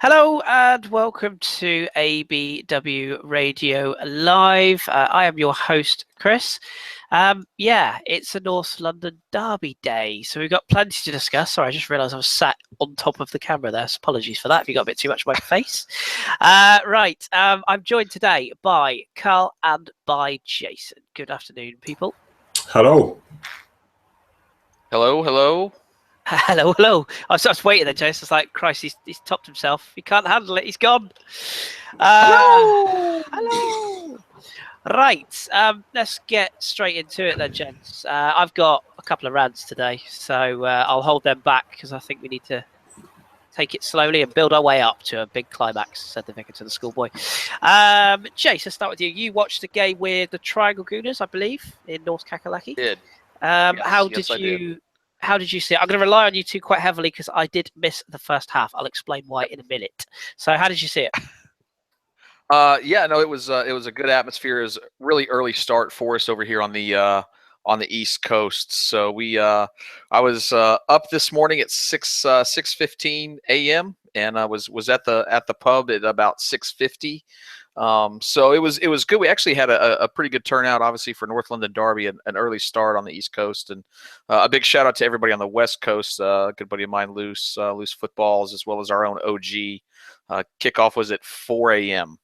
Hello and welcome to ABW Radio Live. I am your host, Kris. It's a North London derby day, so we've got plenty to discuss. Sorry, I just realised I was sat on top of the camera there, so apologies for that if you got a bit too much of my face. I'm joined today by Karl and by Jason. Good afternoon, people. Hello. Hello. Hello. I was waiting there, Jason. It's like, Christ, he's topped himself. He can't handle it. He's gone. Hello. Right. Let's get straight into it then, gents. I've got a couple of rants today, so I'll hold them back because I think we need to take it slowly and build our way up to a big climax, said the vicar to the schoolboy. Jace, let's start with you. You watched the game with the Triangle Gooners, I believe, in North Kakalaki. Did. How did you see it? I'm going to rely on you two quite heavily because I did miss the first half. I'll explain why in a minute. So, how did you see it? It was a good atmosphere. It was a really early start for us over here on the East Coast. So I was up this morning at 6:15 a.m. and I was at the pub at about 6:50. So it was good. We actually had a pretty good turnout, obviously, for North London Derby, an early start on the East Coast, and a big shout out to everybody on the West Coast. A good buddy of mine, Loose Footballs, as well as our own OG. Kickoff was at 4 a.m.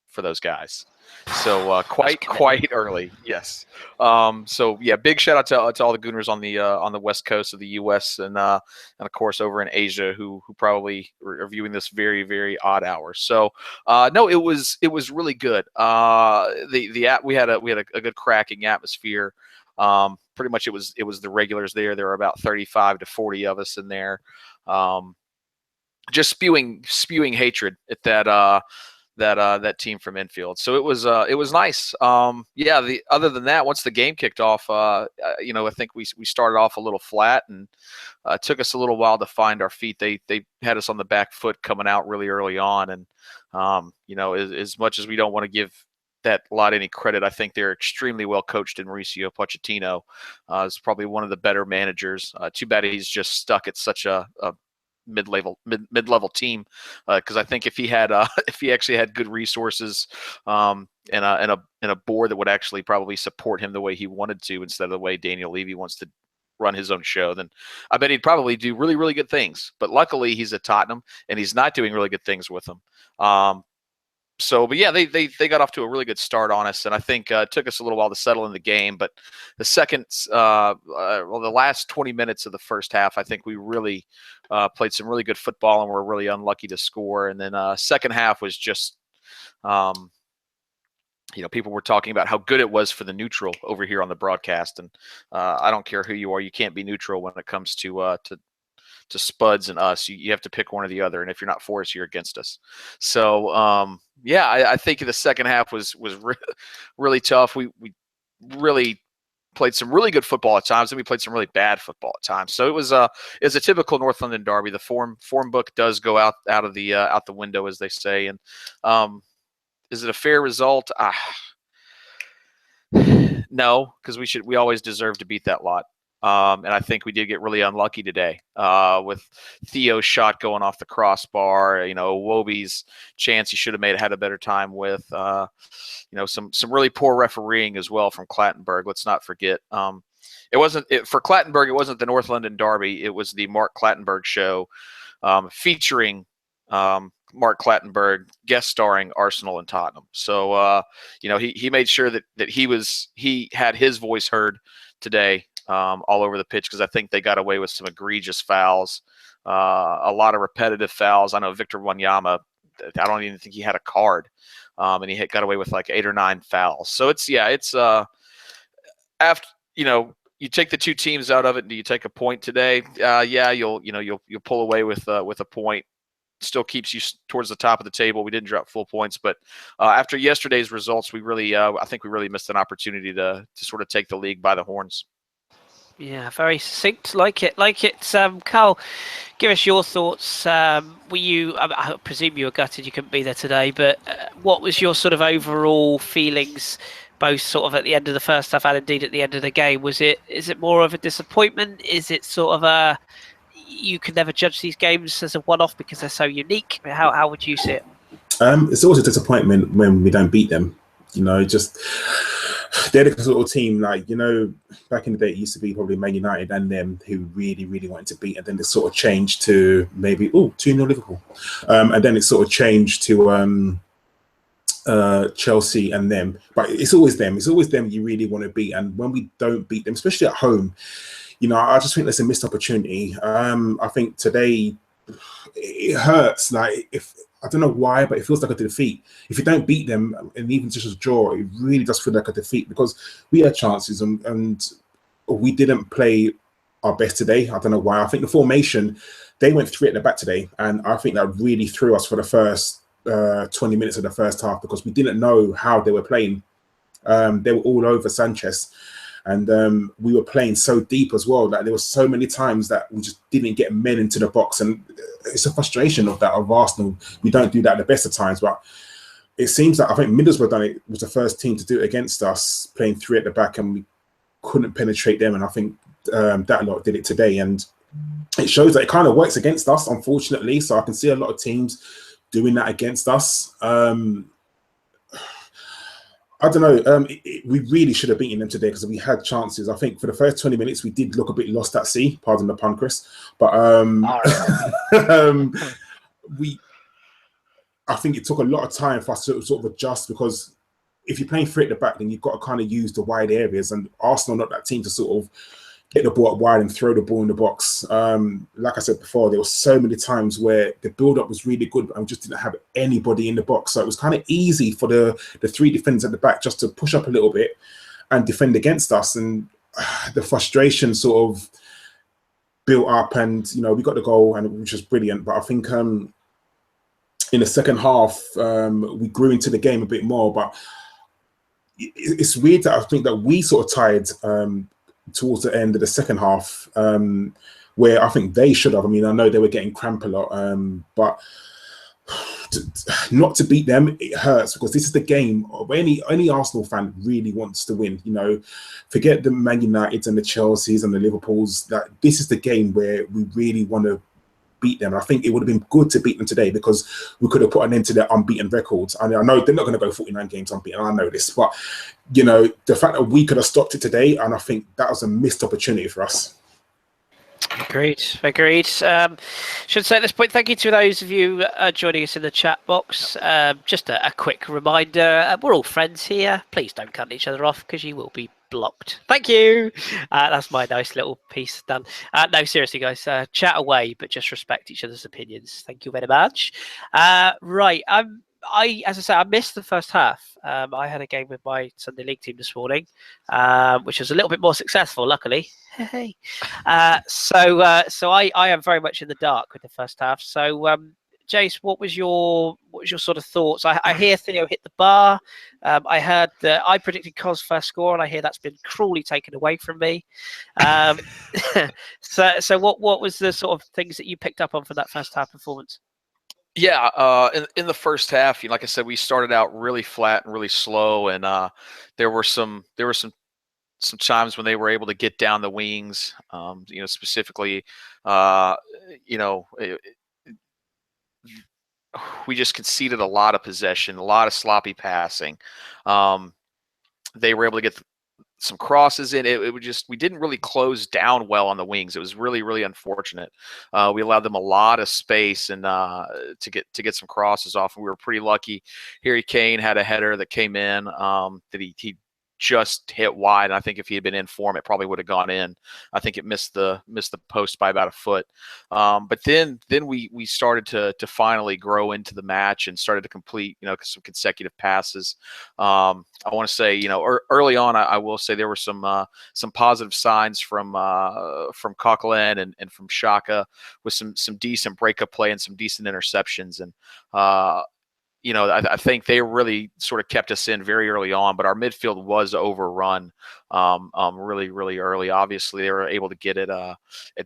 for those guys, so quite early. Yes. Big shout out to all the Gooners on the West Coast of the U.S. and of course over in Asia who probably are viewing this very, very odd hour. So it was really good. We had a good cracking atmosphere. Pretty much it was the regulars there. There were about 35 to 40 of us in there, just spewing hatred at that team from infield. So it was nice. Other than that, once the game kicked off, I think we started off a little flat, and it took us a little while to find our feet. They had us on the back foot coming out really early on, and as much as we don't want to give that lot any credit, I think they're extremely well coached. And Mauricio Pochettino is probably one of the better managers. Too bad he's just stuck at such a mid-level team, because I think if he actually had good resources and a board that would actually probably support him the way he wanted to, instead of the way Daniel Levy wants to run his own show, then I bet he'd probably do really, really good things. But luckily he's at Tottenham and he's not doing really good things with them. They got off to a really good start on us, and I think it took us a little while to settle in the game. But the last 20 minutes of the first half, I think we really played some really good football and were really unlucky to score. And then second half was just, people were talking about how good it was for the neutral over here on the broadcast, and I don't care who you are, you can't be neutral when it comes to Spuds and us. You have to pick one or the other, and if you're not for us, you're against us. So I think the second half was really tough. We really played some really good football at times, and we played some really bad football at times. So it was a typical North London derby. The form book does go out the window, as they say. And is it a fair result? No, because we always deserve to beat that lot. And I think we did get really unlucky today with Theo's shot going off the crossbar. Wobie's chance he should have had a better time with. Some really poor refereeing as well from Clattenburg. Let's not forget. For Clattenburg, it wasn't the North London Derby. It was the Mark Clattenburg show, featuring Mark Clattenburg, guest starring Arsenal and Tottenham. So he made sure that he had his voice heard today. All over the pitch, because I think they got away with some egregious fouls, a lot of repetitive fouls. I know Victor Wanyama, I don't even think he had a card, and he got away with like 8 or 9 fouls. So it's after you take the two teams out of it, and do you take a point today? You'll pull away with a point. Still keeps you towards the top of the table. We didn't drop full points, but after yesterday's results, I think we really missed an opportunity to sort of take the league by the horns. Yeah, very succinct. Like it. Karl, give us your thoughts. I presume you were gutted you couldn't be there today, but what was your sort of overall feelings, both sort of at the end of the first half and indeed at the end of the game? Is it more of a disappointment? Is it sort of you can never judge these games as a one-off because they're so unique? How would you see it? It's always a disappointment when we don't beat them. Just they're the sort of team, like, back in the day, it used to be probably Man United and them who really, really wanted to beat, and then it sort of changed to maybe 2-0 Liverpool, and then it sort of changed to Chelsea and them. But it's always them. It's always them you really want to beat, and when we don't beat them, especially at home, I just think there's a missed opportunity. I think today it hurts. Like, if I don't know why, but it feels like a defeat. If you don't beat them, and even just a draw, it really does feel like a defeat, because we had chances and we didn't play our best today. I don't know why. I think the formation, they went 3 at the back today, and I think that really threw us for the first 20 minutes of the first half, because we didn't know how they were playing. They were all over Sanchez. And we were playing so deep as well that there were so many times that we just didn't get men into the box. And it's a frustration of Arsenal. We don't do that at the best of times, but it seems that I think Middlesbrough was the first team to do it against us, playing 3 at the back, and we couldn't penetrate them. And I think that lot did it today. And it shows that it kind of works against us, unfortunately. So I can see a lot of teams doing that against us. I don't know. We really should have beaten them today because we had chances. I think for the first 20 minutes, we did look a bit lost at sea. Pardon the pun, Kris. But I think it took a lot of time for us to sort of adjust, because if you're playing 3 at the back, then you've got to kind of use the wide areas. And Arsenal are not that team to sort of get the ball up wide and throw the ball in the box. Like I said before, there were so many times where the build-up was really good, but we just didn't have anybody in the box. So it was kind of easy for the 3 defenders at the back just to push up a little bit and defend against us. And the frustration sort of built up, and we got the goal, and which was brilliant. But I think in the second half, we grew into the game a bit more. But it's weird that I think that we sort of tied towards the end of the second half, where I think they should have. I mean, I know they were getting cramp a lot, but not to beat them, it hurts, because this is the game of any Arsenal fan really wants to win. Forget the Man Uniteds and the Chelseas and the Liverpools. That this is the game where we really want to beat them. And I think it would have been good to beat them today, because we could have put an end to their unbeaten records. And I know they're not going to go 49 games unbeaten. I know this, but the fact that we could have stopped it today, and I think that was a missed opportunity for us. Agreed. Should say at this point, thank you to those of you joining us in the chat box. Just a quick reminder, we're all friends here. Please don't cut each other off, because you will be blocked. Thank you. That's my nice little piece done. No, seriously, guys, chat away, but just respect each other's opinions. Thank you very much. Right. As I said, I missed the first half. I had a game with my Sunday League team this morning, which was a little bit more successful, luckily. Hey. So I am very much in the dark with the first half. So, Jace, what was your sort of thoughts? I hear Theo hit the bar. I heard that I predicted Cos first score, and I hear that's been cruelly taken away from me. So what was the sort of things that you picked up on from that first half performance? Yeah, in the first half, like I said, we started out really flat and really slow, and there were some times when they were able to get down the wings. Specifically, we just conceded a lot of possession, a lot of sloppy passing. They were able to get some crosses in. We didn't really close down well on the wings. It was really, really unfortunate. We allowed them a lot of space and to get some crosses off, and we were pretty lucky. Harry Kane had a header that came in that he just hit wide. And I think if he had been in form, it probably would have gone in. I think it missed the post by about a foot. But then we started to finally grow into the match and started to complete some consecutive passes. I want to say early on, I will say there were some positive signs from Coquelin and from Xhaka with some decent breakup play and some decent interceptions. And I think they really sort of kept us in very early on, but our midfield was overrun really, really early. Obviously, they were able to get it at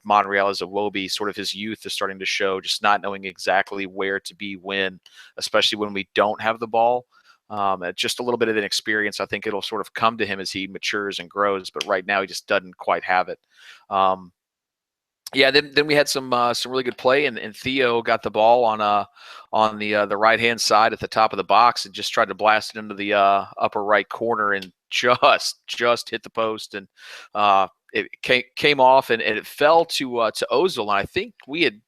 Monreal as Iwobi. Sort of his youth is starting to show, just not knowing exactly where to be when, especially when we don't have the ball. Just a little bit of inexperience. I think it'll sort of come to him as he matures and grows, but right now he just doesn't quite have it. yeah, then we had some really good play, and Theo got the ball on the right hand side at the top of the box and just tried to blast it into the upper right corner and just hit the post, and it came off, and it fell to Ozil, and I think we had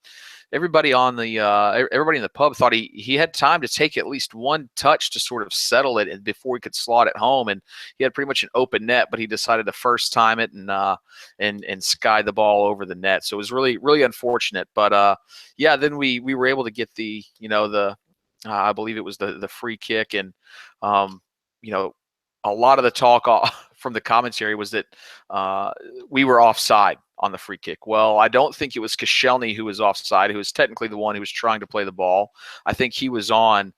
everybody in the pub thought he had time to take at least one touch to sort of settle it and before he could slot it home, and he had pretty much an open net, but he decided to first time it and sky the ball over the net. So it was really unfortunate, but yeah, then we were able to get the I believe it was the free kick, and you know, a lot of the talk from the commentary was that we were offside on the free kick. Well, I don't think it was Koscielny who was offside, who was technically the one who was trying to play the ball. I think he was on.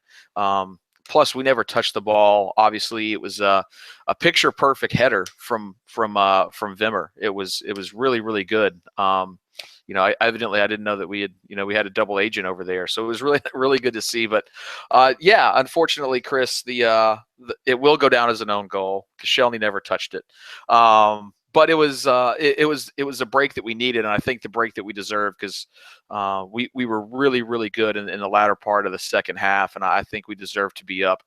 Plus, we never touched the ball. Obviously, it was a picture perfect header from Wimmer. It was really good. Evidently I didn't know that we had a double agent over there, so it was really good to see. But yeah, unfortunately, Kris, it will go down as an own goal. Koscielny never touched it. But it was a break that we needed, and I think the break that we deserved, because we were really good in the latter part of the second half, and I think we deserved to be up.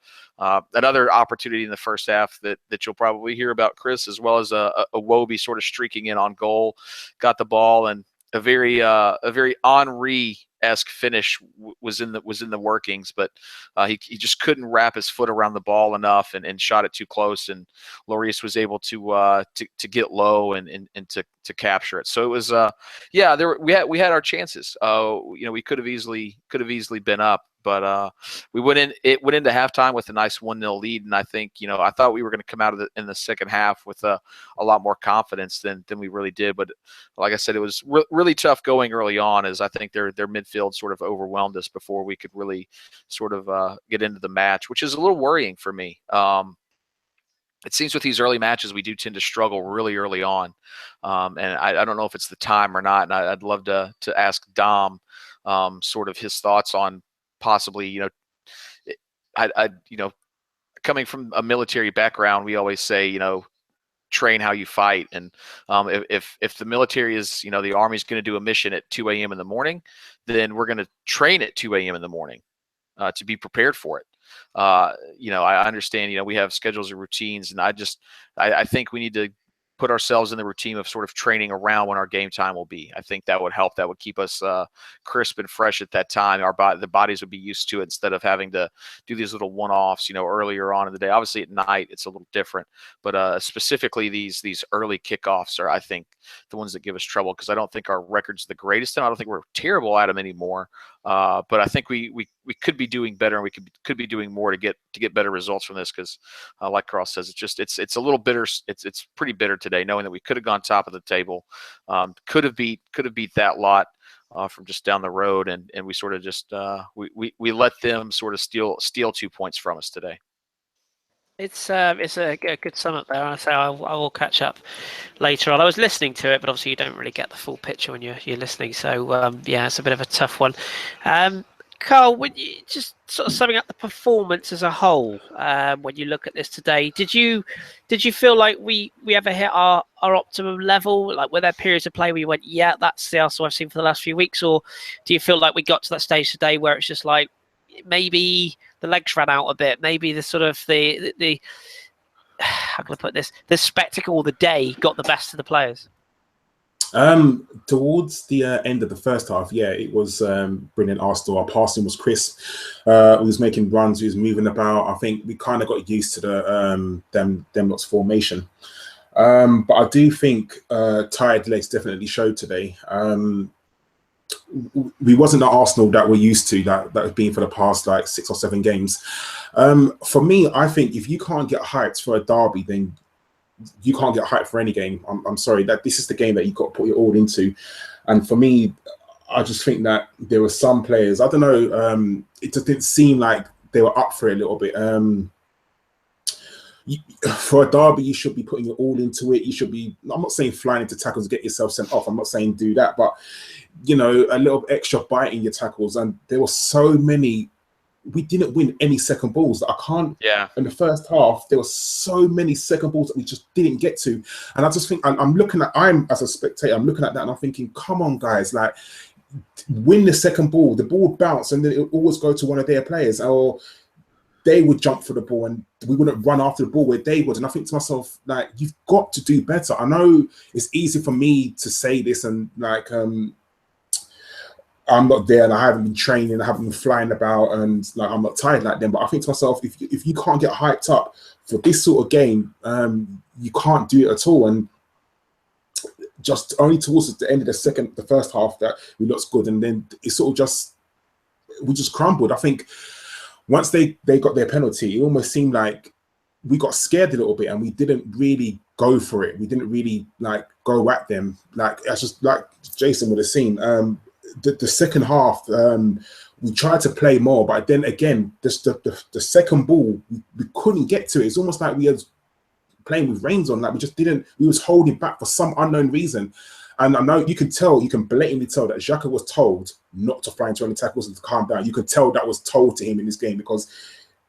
Another opportunity in the first half that you'll probably hear about, Kris, as well as a Wobie sort of streaking in on goal, got the ball, and a very Henry-esque finish was in the workings, but he just couldn't wrap his foot around the ball enough and shot it too close, and Lloris was able to get low and to capture it. So it was we had our chances. We could have easily been up, but we went into halftime with a nice 1-0 lead, and I think I thought we were going to come out of in the second half with a lot more confidence than we really did. But like I said, it was really tough going early on, as I think their midfield sort of overwhelmed us before we could really sort of get into the match, which is a little worrying for me. It seems with these early matches, we do tend to struggle really early on. And I don't know if it's the time or not. And I'd love to ask Dom sort of his thoughts on possibly, coming from a military background, we always say, train how you fight. And if the military is, the Army's going to do a mission at 2 a.m. in the morning, then we're going to train at 2 a.m. in the morning to be prepared for it. I understand, we have schedules and routines, and I think we need to put ourselves in the routine of sort of training around when our game time will be. I think that would help. That would keep us crisp and fresh at that time. The bodies would be used to it instead of having to do these little one-offs, earlier on in the day. Obviously at night it's a little different, but specifically these early kickoffs are, I think, the ones that give us trouble, because I don't think our record's the greatest, and I don't think we're terrible at them anymore. But I think we could be doing better, and we could be doing more to get better results from this, because like Karl says, it's a little bitter. It's pretty bitter today, knowing that we could have gone top of the table, could have beat that lot from just down the road, and we sort of just we let them sort of steal 2 points from us today. It's a good sum up there. I will catch up later on. I was listening to it, but obviously you don't really get the full picture when you're listening. So yeah, it's a bit of a tough one. Karl, when you just sort of summing up the performance as a whole, when you look at this today, did you feel like we ever hit our optimum level? Like, were there periods of play where you went, yeah, that's the Arsenal I've seen for the last few weeks, or do you feel like we got to that stage today where it's just like maybe the legs ran out a bit, maybe the sort of the how can I put this, the spectacle of the day got the best of the players? Towards the end of the first half, yeah, it was brilliant. Arsenal, our passing was crisp. We was making runs, we was moving about. I think we kind of got used to the them lots formation. But I do think tired legs definitely showed today. We wasn't the Arsenal that we're used to, that has been for the past like 6 or 7 games. For me, I think if you can't get hyped for a derby, then you can't get hyped for any game. I'm sorry, that this is the game that you've got to put your all into. And for me, I just think that there were some players, I don't know, it just didn't seem like they were up for it a little bit. For a derby, you should be putting your all into it. You should be, I'm not saying flying into tackles to get yourself sent off. I'm not saying do that, but a little extra bite in your tackles. And there were so many we didn't win any second balls. I can't. Yeah. In the first half, there were so many second balls that we just didn't get to, and I just think I'm looking at. I'm as a spectator, I'm looking at that and I'm thinking, come on, guys, like win the second ball. The ball would bounce and then it would always go to one of their players, or they would jump for the ball and we wouldn't run after the ball where they would. And I think to myself, like, you've got to do better. I know it's easy for me to say this and like I'm not there and I haven't been training, I haven't been flying about and like I'm not tired like them. But I think to myself, if you can't get hyped up for this sort of game, you can't do it at all. And just only towards the end of the first half that we looked good, and then it sort of we just crumbled. I think once they got their penalty, it almost seemed like we got scared a little bit and we didn't really go for it. We didn't really like go at them. Like it's just like Jason would have seen. The second half, we tried to play more, but then again, just the second ball, we couldn't get to it. It's almost like we had playing with reins on. Like we was holding back for some unknown reason. And I know you can blatantly tell that Xhaka was told not to fly into any tackles and to calm down. You could tell that was told to him in this game, because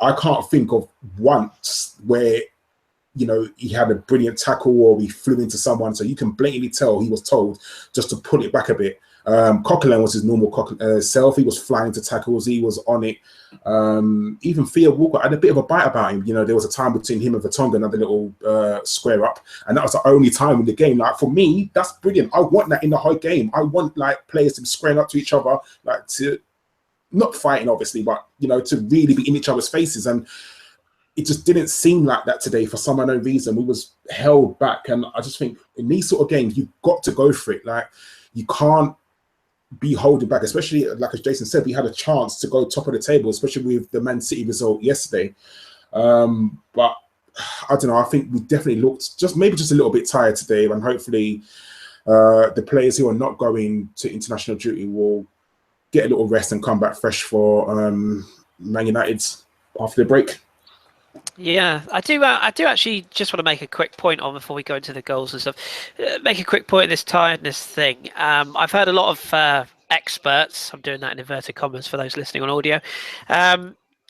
I can't think of once where, you know, he had a brilliant tackle or he flew into someone. So you can blatantly tell he was told just to pull it back a bit. Coquelin was his normal self. He was flying to tackles. He was on it. Even Theo Walker had a bit of a bite about him. You know, there was a time between him and Vertonghen, another little square up, and that was the only time in the game. Like for me, that's brilliant. I want that in the whole game. I want like players to be squaring up to each other, like to not fighting obviously, but you know, to really be in each other's faces. And it just didn't seem like that today for some unknown reason. We was held back, and I just think in these sort of games, you've got to go for it. Like you can't be holding back, especially like as Jason said, we had a chance to go top of the table, especially with the Man City result yesterday. But I don't know, I think we definitely looked maybe just a little bit tired today, and hopefully the players who are not going to international duty will get a little rest and come back fresh for Man United after the break. Yeah, I do actually just want to make a quick point on before we go into the goals and stuff. Make a quick point of this tiredness thing. I've heard a lot of experts, I'm doing that in inverted commas for those listening on audio,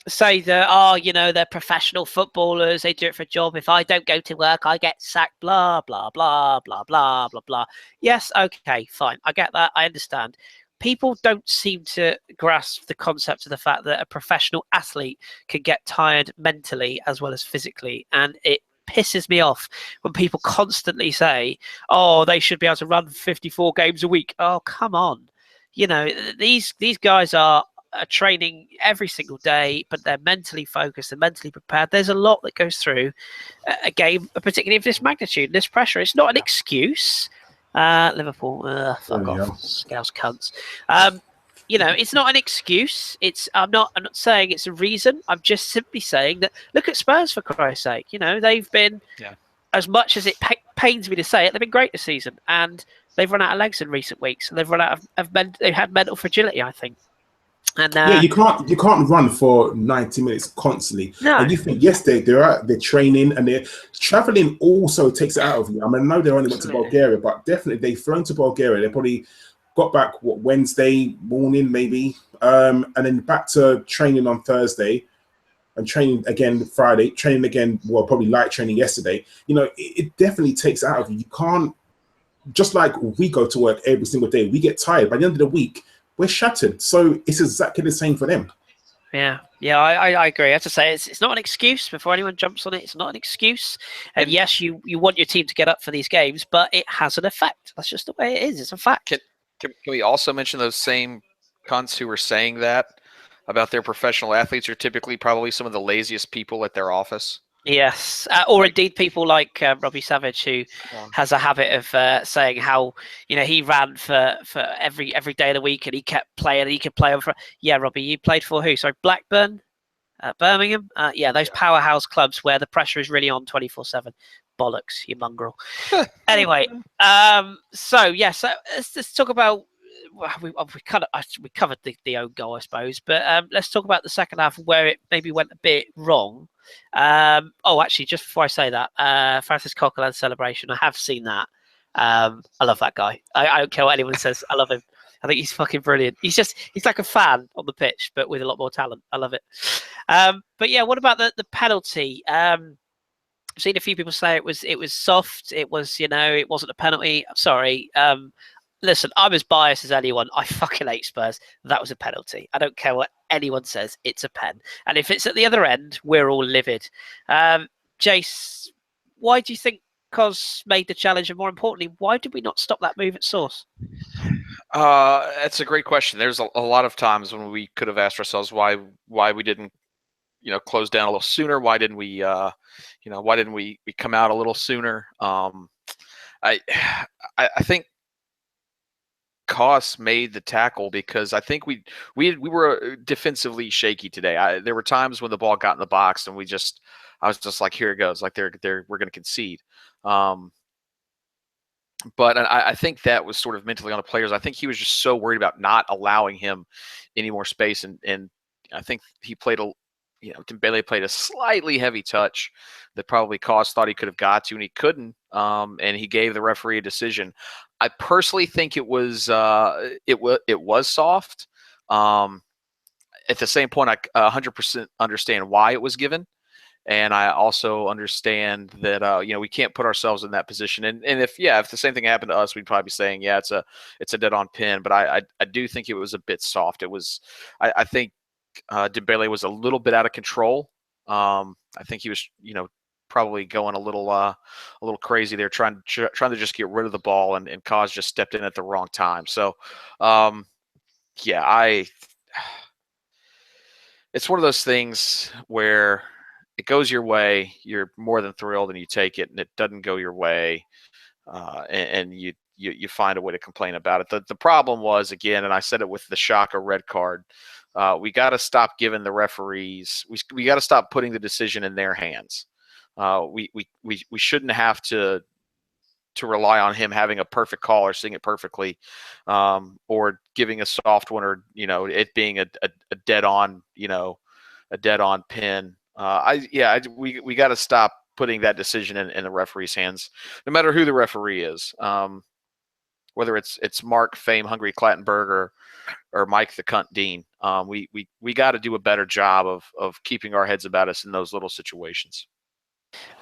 say that, you know, they're professional footballers, they do it for a job. If I don't go to work, I get sacked, blah, blah, blah, blah, blah, blah, blah. Yes, okay, fine. I get that. I understand. People don't seem to grasp the concept of the fact that a professional athlete can get tired mentally as well as physically. And it pisses me off when people constantly say, oh, they should be able to run 54 games a week. Oh, come on. You know, these guys are training every single day, but they're mentally focused and mentally prepared. There's a lot that goes through a game, particularly of this magnitude, this pressure. It's not an excuse. Liverpool, fuck off, Scouse cunts. You know, it's not an excuse. I'm not saying it's a reason. I'm just simply saying that look at Spurs, for Christ's sake. You know, they've been, as much as it pains me to say it, they've been great this season, and they've run out of legs in recent weeks, and they've run out of they've had mental fragility, I think. And yeah, you can't run for 90 minutes constantly. No. And you think, yes, they're training and they're traveling also takes it out of you. I mean, I know they only went to Bulgaria, but definitely they've flown to Bulgaria. They probably got back Wednesday morning maybe, and then back to training on Thursday and training again Friday, training again, well, probably light training yesterday. You know, it definitely takes it out of you. You can't, just like we go to work every single day, we get tired. By the end of the week, we're shattered. So it's exactly the same for them. Yeah, I agree. I have to say, it's not an excuse. Before anyone jumps on it, it's not an excuse. And yes, you want your team to get up for these games, but it has an effect. That's just the way it is. It's a fact. Can we also mention those same cunts who were saying that about their professional athletes are typically probably some of the laziest people at their office? Yes, or indeed people like Robbie Savage, who has a habit of saying how, you know, he ran for every day of the week and he kept playing and he could play over. Yeah, Robbie, you played for who? Sorry, Blackburn, Birmingham. Those powerhouse clubs where the pressure is really on 24/7. Bollocks, you mongrel. Anyway, so let's talk about. Well, we covered the own goal, I suppose, but let's talk about the second half where it maybe went a bit wrong. Actually, just before I say that, Francis Coquelin's celebration, I have seen that. I love that guy. I don't care what anyone says. I love him. I think he's fucking brilliant. He's like a fan on the pitch, but with a lot more talent. I love it. But yeah, what about the penalty? I've seen a few people say it was soft. It was, it wasn't a penalty. I'm sorry. Listen, I'm as biased as anyone. I fucking hate Spurs. That was a penalty. I don't care what anyone says. It's a pen. And if it's at the other end, we're all livid. Jace, why do you think Cos made the challenge? And more importantly, why did we not stop that move at source? That's a great question. There's a lot of times when we could have asked ourselves why we didn't, close down a little sooner. Why didn't we, we come out a little sooner? I think Kos made the tackle because I think we were defensively shaky today. There were times when the ball got in the box and I was just like, here it goes, like we're going to concede. But I think that was sort of mentally on the players. I think he was just so worried about not allowing him any more space, and I think he played Dembele played a slightly heavy touch that probably Kos thought he could have got to, and he couldn't. And he gave the referee a decision. I personally think it was soft. At the same point, I 100% understand why it was given, and I also understand that we can't put ourselves in that position. And if the same thing happened to us, we'd probably be saying, yeah, it's a dead on pin. But I do think it was a bit soft. It was. I think Dembele was a little bit out of control. I think he was probably going a little crazy there, trying to just get rid of the ball, and Kos just stepped in at the wrong time. So, it's one of those things where it goes your way, you're more than thrilled, and you take it, and it doesn't go your way, and you find a way to complain about it. The problem was, again, and I said it with the Shaka red card, we got to stop giving the referees. We got to stop putting the decision in their hands. We shouldn't have to rely on him having a perfect call or seeing it perfectly, or giving a soft one, or it being a dead on pin. We got to stop putting that decision in the referee's hands, no matter who the referee is. Whether it's Mark Fame Hungry Clattenburg or Mike the Cunt Dean, we got to do a better job of keeping our heads about us in those little situations.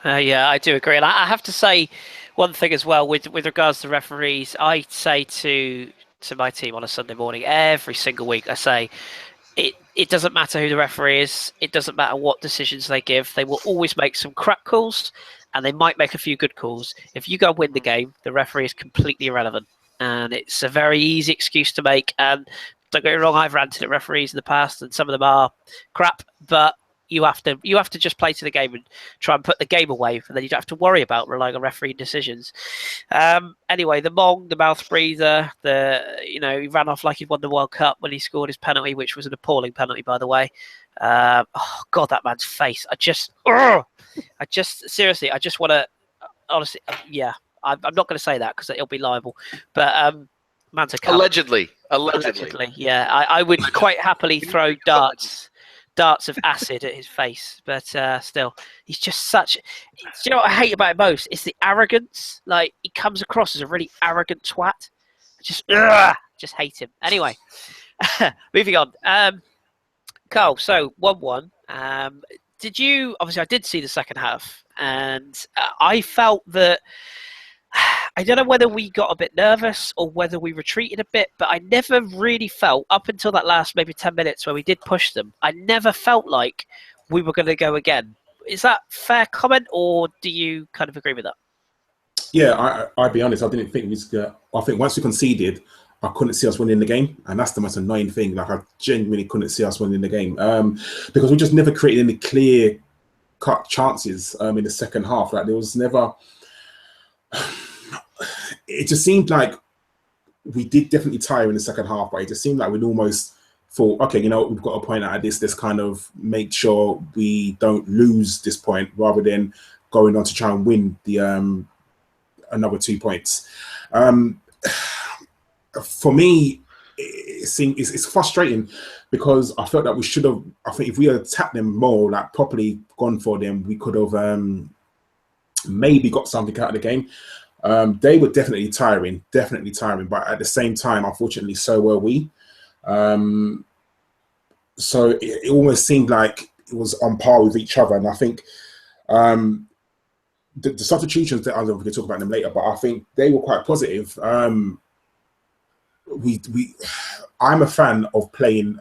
Yeah, I do agree, and I have to say one thing as well with regards to referees. I say to my team on a Sunday morning every single week, I say it doesn't matter who the referee is. It doesn't matter what decisions they give. They will always make some crap calls, and they might make a few good calls. If you go win the game, the referee is completely irrelevant, and it's a very easy excuse to make. And don't get me wrong, I've ranted at referees in the past, and some of them are crap, but you have to just play to the game and try and put the game away, and then you don't have to worry about relying on referee decisions. Anyway, the mouth breather, he ran off like he'd won the World Cup when he scored his penalty, which was an appalling penalty, by the way. Oh God, that man's face! I just seriously, I just want to, honestly, yeah. I'm not going to say that because it'll be liable, but man's a cunt. Allegedly, yeah. I would quite happily throw darts of acid at his face, but still, he's just such. Do you know what I hate about him most? It's the arrogance. Like, he comes across as a really arrogant twat. Just hate him. Anyway, moving on. Karl, so 1-1. Did you? Obviously, I did see the second half, and I felt that. I don't know whether we got a bit nervous or whether we retreated a bit, but I never really felt, up until that last maybe 10 minutes where we did push them, I never felt like we were going to go again. Is that a fair comment, or do you kind of agree with that? Yeah, I'll be honest, I didn't think I think once we conceded, I couldn't see us winning the game, and that's the most annoying thing. Like, I genuinely couldn't see us winning the game because we just never created any clear-cut chances in the second half. Like, there was never... It just seemed like we did definitely tire in the second half, but it just seemed like we'd almost thought, okay, we've got a point out of this. Let's kind of make sure we don't lose this point, rather than going on to try and win the another 2 points. For me, it's frustrating because I felt that we should have. I think if we had attacked them more, like properly gone for them, we could have maybe got something out of the game. They were definitely tiring, but at the same time, unfortunately, so were we. So it almost seemed like it was on par with each other. And I think the substitutions, that I don't know if we can talk about them later, but I think they were quite positive. I'm a fan of playing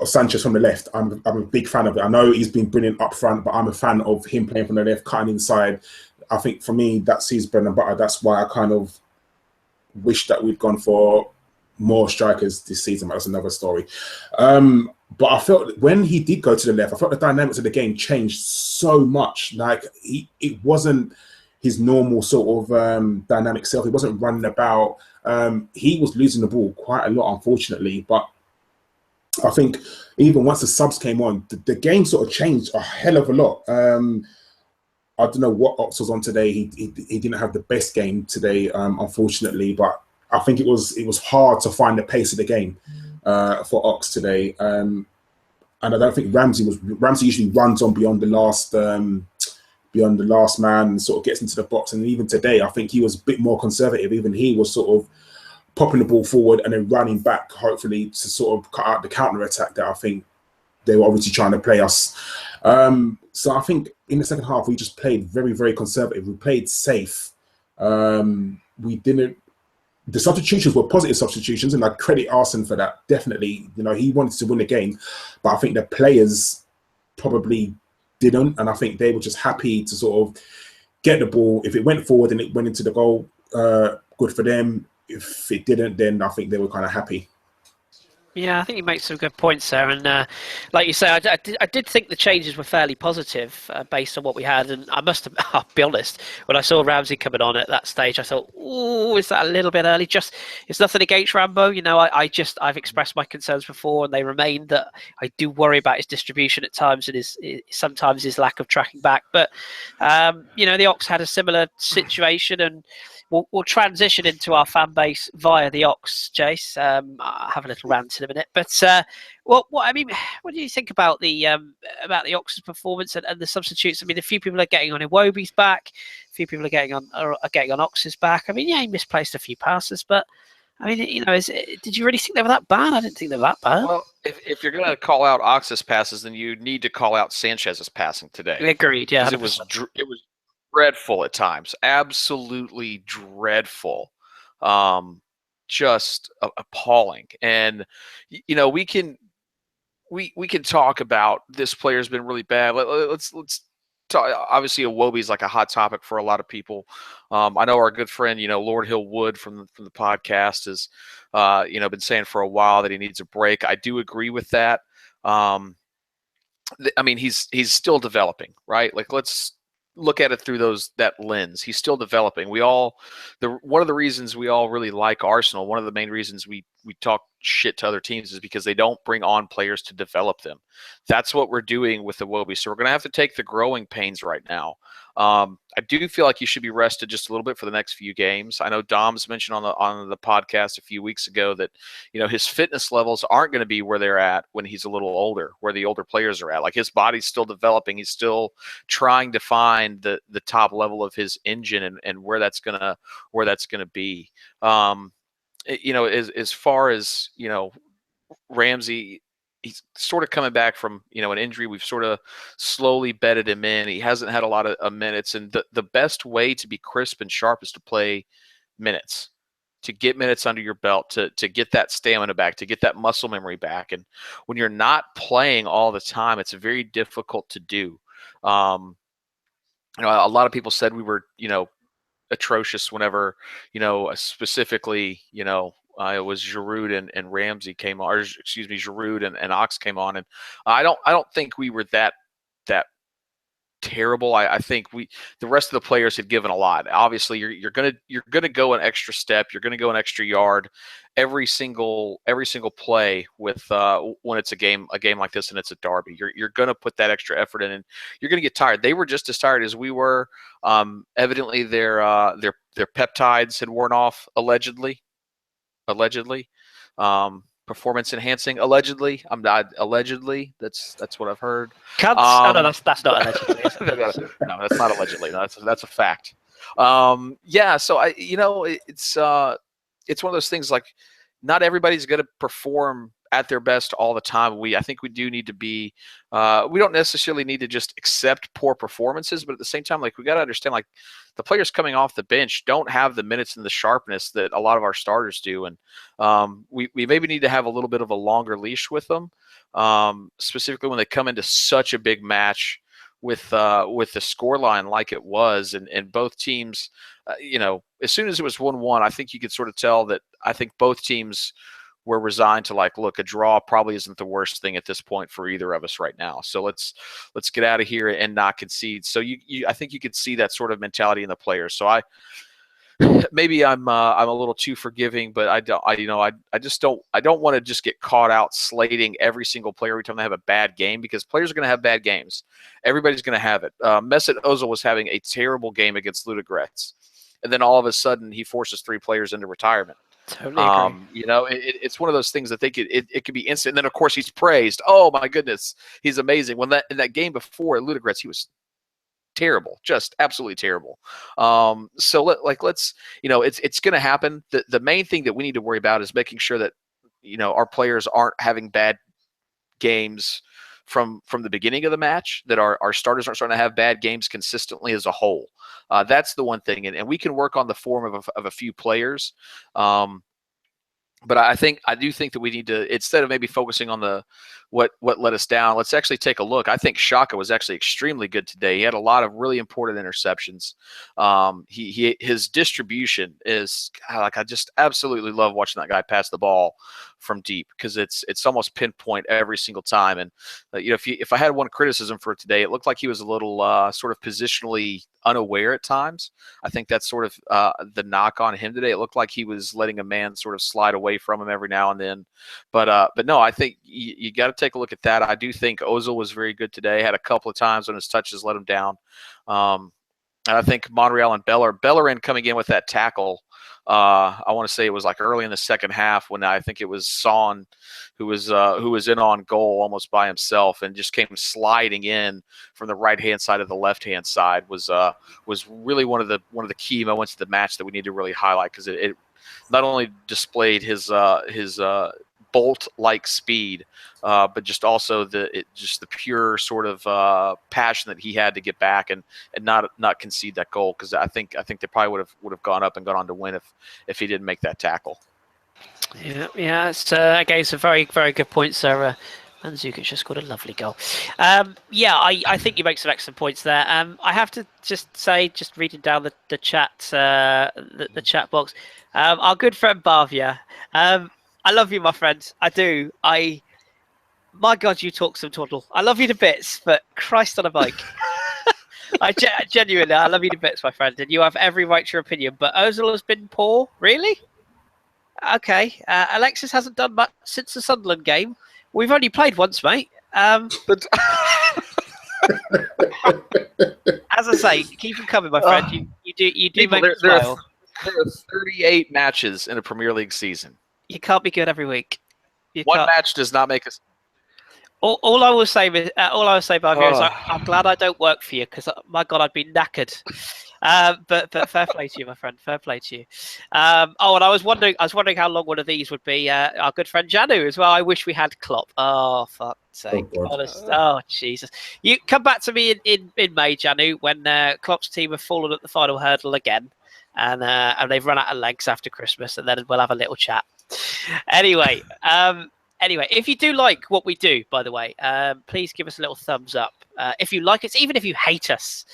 Sanchez from the left. I'm a big fan of it. I know he's been brilliant up front, but I'm a fan of him playing from the left, cutting inside. I think for me, that's his bread and butter. That's why I kind of wish that we'd gone for more strikers this season, but that's another story. But I felt when he did go to the left, I felt the dynamics of the game changed so much. Like it wasn't his normal sort of dynamic self. He wasn't running about. He was losing the ball quite a lot, unfortunately. But I think even once the subs came on, the game sort of changed a hell of a lot. I don't know what Ox was on today. He didn't have the best game today, unfortunately. But I think it was hard to find the pace of the game for Ox today. And I don't think Ramsey usually runs on beyond the last man and sort of gets into the box. And even today, I think he was a bit more conservative. Even he was sort of popping the ball forward and then running back, hopefully to sort of cut out the counter attack that I think they were obviously trying to play us. So I think in the second half, we just played very, very conservative. We played safe. The substitutions were positive substitutions, and I credit Arsene for that. Definitely, he wanted to win the game, but I think the players probably didn't, and I think they were just happy to sort of get the ball. If it went forward and it went into the goal, good for them. If it didn't, then I think they were kind of happy. Yeah, I think you make some good points there, and like you say, I did think the changes were fairly positive based on what we had, and I'll be honest, when I saw Ramsey coming on at that stage, I thought, "Oh, is that a little bit early?" It's nothing against Rambo, I've expressed my concerns before, and they remain that I do worry about his distribution at times and sometimes his lack of tracking back. But the Ox had a similar situation, and we'll transition into our fan base via the Ox, Jace. I'll have a little rant in a minute, but what do you think about the Ox's performance and the substitutes? I mean, a few people are getting on Iwobi's back, a few people are getting on Ox's back. I mean, yeah, he misplaced a few passes, but I mean, did you really think they were that bad? I didn't think they were that bad. Well, if you're going to call out Ox's passes, then you need to call out Sanchez's passing today. Agreed. Yeah, it was dreadful at times, absolutely dreadful, just appalling. And we can talk about this player's been really bad. Let's talk. Obviously, Iwobi is like a hot topic for a lot of people. I know our good friend, Lord Hill Wood from the podcast has been saying for a while that he needs a break. I do agree with that. I mean, he's still developing, right? Like, let's look at it through that lens. He's still developing. One of the reasons we all really like Arsenal, one of the main reasons we talk shit to other teams is because they don't bring on players to develop them. That's what we're doing with Iwobi. So we're going to have to take the growing pains right now. I do feel like you should be rested just a little bit for the next few games. I know Dom's mentioned on the podcast a few weeks ago that his fitness levels aren't going to be where they're at when he's a little older, where the older players are at. Like, his body's still developing. He's still trying to find the top level of his engine and where that's gonna be. As far as Ramsey, he's sort of coming back from an injury. We've sort of slowly bedded him in. He hasn't had a lot of minutes, and the best way to be crisp and sharp is to play minutes, to get minutes under your belt, to get that stamina back, to get that muscle memory back. And when you're not playing all the time, it's very difficult to do. A lot of people said we were atrocious whenever specifically it was Giroud and Ramsey came on, or excuse me, Giroud and Ox came on, and I don't think we were that terrible. I think the rest of the players had given a lot. Obviously, you're gonna go an extra step, you're gonna go an extra yard every single play with when it's a game like this and it's a derby. You're gonna put that extra effort in, and you're gonna get tired. They were just as tired as we were. Evidently, their peptides had worn off, allegedly. Performance enhancing, allegedly. I'm not allegedly. That's what I've heard. No, that's not allegedly. No, that's not allegedly. No, that's a fact. Yeah. So it's one of those things like not everybody's going to perform at their best all the time. I think we do need to be, we don't necessarily need to just accept poor performances, but at the same time, like we got to understand, like the players coming off the bench don't have the minutes and the sharpness that a lot of our starters do. And we maybe need to have a little bit of a longer leash with them, specifically when they come into such a big match with the scoreline like it was, and both teams, as soon as it was 1-1, I think you could sort of tell that I think both teams were resigned to like, look, a draw probably isn't the worst thing at this point for either of us right now. So let's get out of here and not concede. So I think you could see that sort of mentality in the players. So maybe I'm a little too forgiving, but I don't want to just get caught out slating every single player every time they have a bad game, because players are going to have bad games. Everybody's going to have it. Mesut Ozil was having a terrible game against Ludogorets, and then all of a sudden he forces 3 players into retirement. Totally agree. It's one of those things that it could be instant. And then of course he's praised. Oh my goodness, he's amazing. When in that game before at Ludogorets, he was terrible, just absolutely terrible. So let's it's going to happen. The main thing that we need to worry about is making sure that our players aren't having bad games from the beginning of the match, that our starters aren't starting to have bad games consistently as a whole. That's the one thing, and we can work on the form of a few players. But I do think that we need to, instead of maybe focusing on what let us down, let's actually take a look. I think Xhaka was actually extremely good today. He had a lot of really important interceptions. His distribution is I just absolutely love watching that guy pass the ball from deep, because it's almost pinpoint every single time. And if I had one criticism for today, it looked like he was a little sort of positionally unaware at times. I think that's sort of the knock on him today. It looked like he was letting a man sort of slide away from him every now and then. But no, I think you got to take a look at that. I do think Ozil was very good today. Had a couple of times when his touches let him down. And I think Monreal and Bellerin coming in with that tackle, I want to say it was like early in the second half, when I think it was Son who was in on goal almost by himself and just came sliding in from the right-hand side of the left-hand side, was really one of the key moments of the match that we need to really highlight, because it not only displayed his bolt-like speed, but just also the pure sort of passion that he had to get back and not concede that goal, because I think they probably would have gone up and gone on to win if he didn't make that tackle. Yeah. It's again, it's a very, very good point, sir. Mandzukic just scored a lovely goal. I think you make some excellent points there. I have to just say, just reading down the chat, the chat box, our good friend Bavia. I love you, my friend. I do. My God, you talk some twaddle. I love you to bits, but Christ on a bike. Genuinely, I love you to bits, my friend, and you have every right to your opinion. But Ozil has been poor, really? Okay. Alexis hasn't done much since the Sunderland game. We've only played once, mate. But as I say, keep them coming, my friend. You do make me smile. There are 38 matches in a Premier League season. You can't be good every week. One match does not make us. All I will say, about you, is I'm glad I don't work for you, because my God, I'd be knackered. But fair play to you, my friend. Fair play to you. And I was wondering how long one of these would be. Our good friend Janu as well. I wish we had Klopp. Oh, fuck's sake! Oh, Jesus! You come back to me in May, Janu, when Klopp's team have fallen at the final hurdle again, and they've run out of legs after Christmas, and then we'll have a little chat. Anyway, if you do like what we do, by the way, please give us a little thumbs up. If you like us, even if you hate us,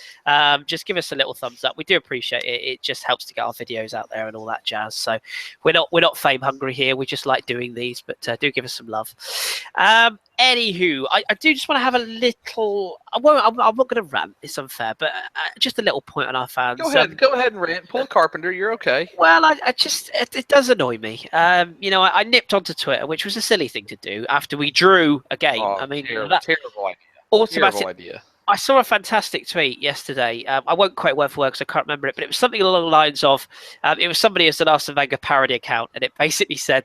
just give us a little thumbs up. We do appreciate it. It just helps to get our videos out there and all that jazz. So we're not fame hungry here. We just like doing these, but do give us some love. Anywho, I do just want to have a little. I'm not going to rant. It's unfair, but just a little point on our fans. Go ahead and rant. Pull a Carpenter. You're okay. Well, it does annoy me. I nipped onto Twitter, which was a silly thing to do after we drew a game. Terrible idea. Automatic. Terrible idea. I saw a fantastic tweet yesterday. I won't quote word for word because I can't remember it, but it was something along the lines of, it was somebody as an Arsene Wenger parody account, and it basically said,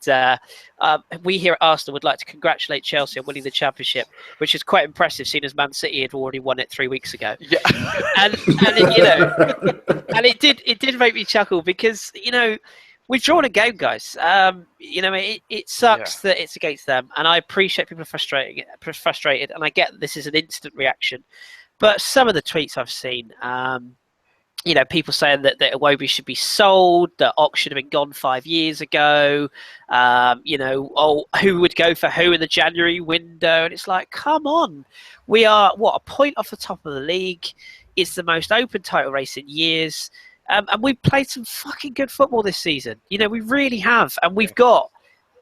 we here at Arsenal would like to congratulate Chelsea on winning the championship, which is quite impressive, seeing as Man City had already won it 3 weeks ago. Yeah. and it, and it did make me chuckle because, we've drawn a game, guys. It sucks that it's against them, and I appreciate people are frustrated, and I get that this is an instant reaction. But some of the tweets I've seen, people saying that Iwobi should be sold, that Ox should have been gone 5 years ago. Who would go for who in the January window? And it's like, come on, we are a point off the top of the league. It's the most open title race in years. And we've played some fucking good football this season. We really have. And we've got,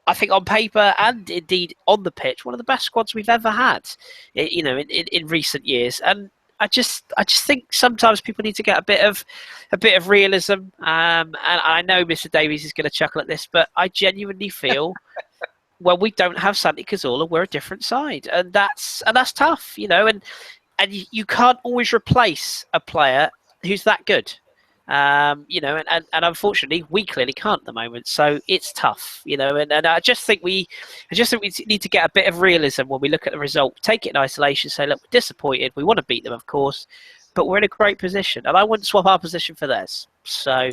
I think, on paper and indeed on the pitch, one of the best squads we've ever had, in recent years. And I just think sometimes people need to get a bit of realism. And I know Mr. Davies is going to chuckle at this, but I genuinely feel when we don't have Santi Cazorla, we're a different side. And that's tough, and you can't always replace a player who's that good. And unfortunately, we clearly can't at the moment. So it's tough, and I just think we need to get a bit of realism when we look at the result. Take it in isolation. Say, look, we're disappointed. We want to beat them, of course, but we're in a great position, and I wouldn't swap our position for theirs. So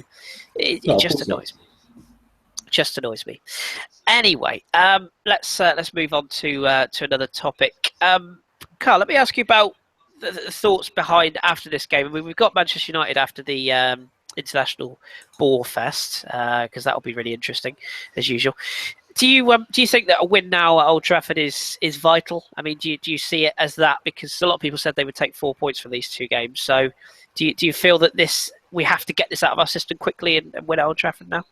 it just annoys me. Just annoys me. Anyway, let's move on to another topic. Karl, let me ask you about the thoughts behind after this game. I mean, we've got Manchester United after the International Ball Fest, because that'll be really interesting as usual. Do you think that a win now at Old Trafford is vital? I mean, do you see it as that? Because a lot of people said they would take 4 points from these two games. So do you feel that we have to get this out of our system quickly and win at Old Trafford now?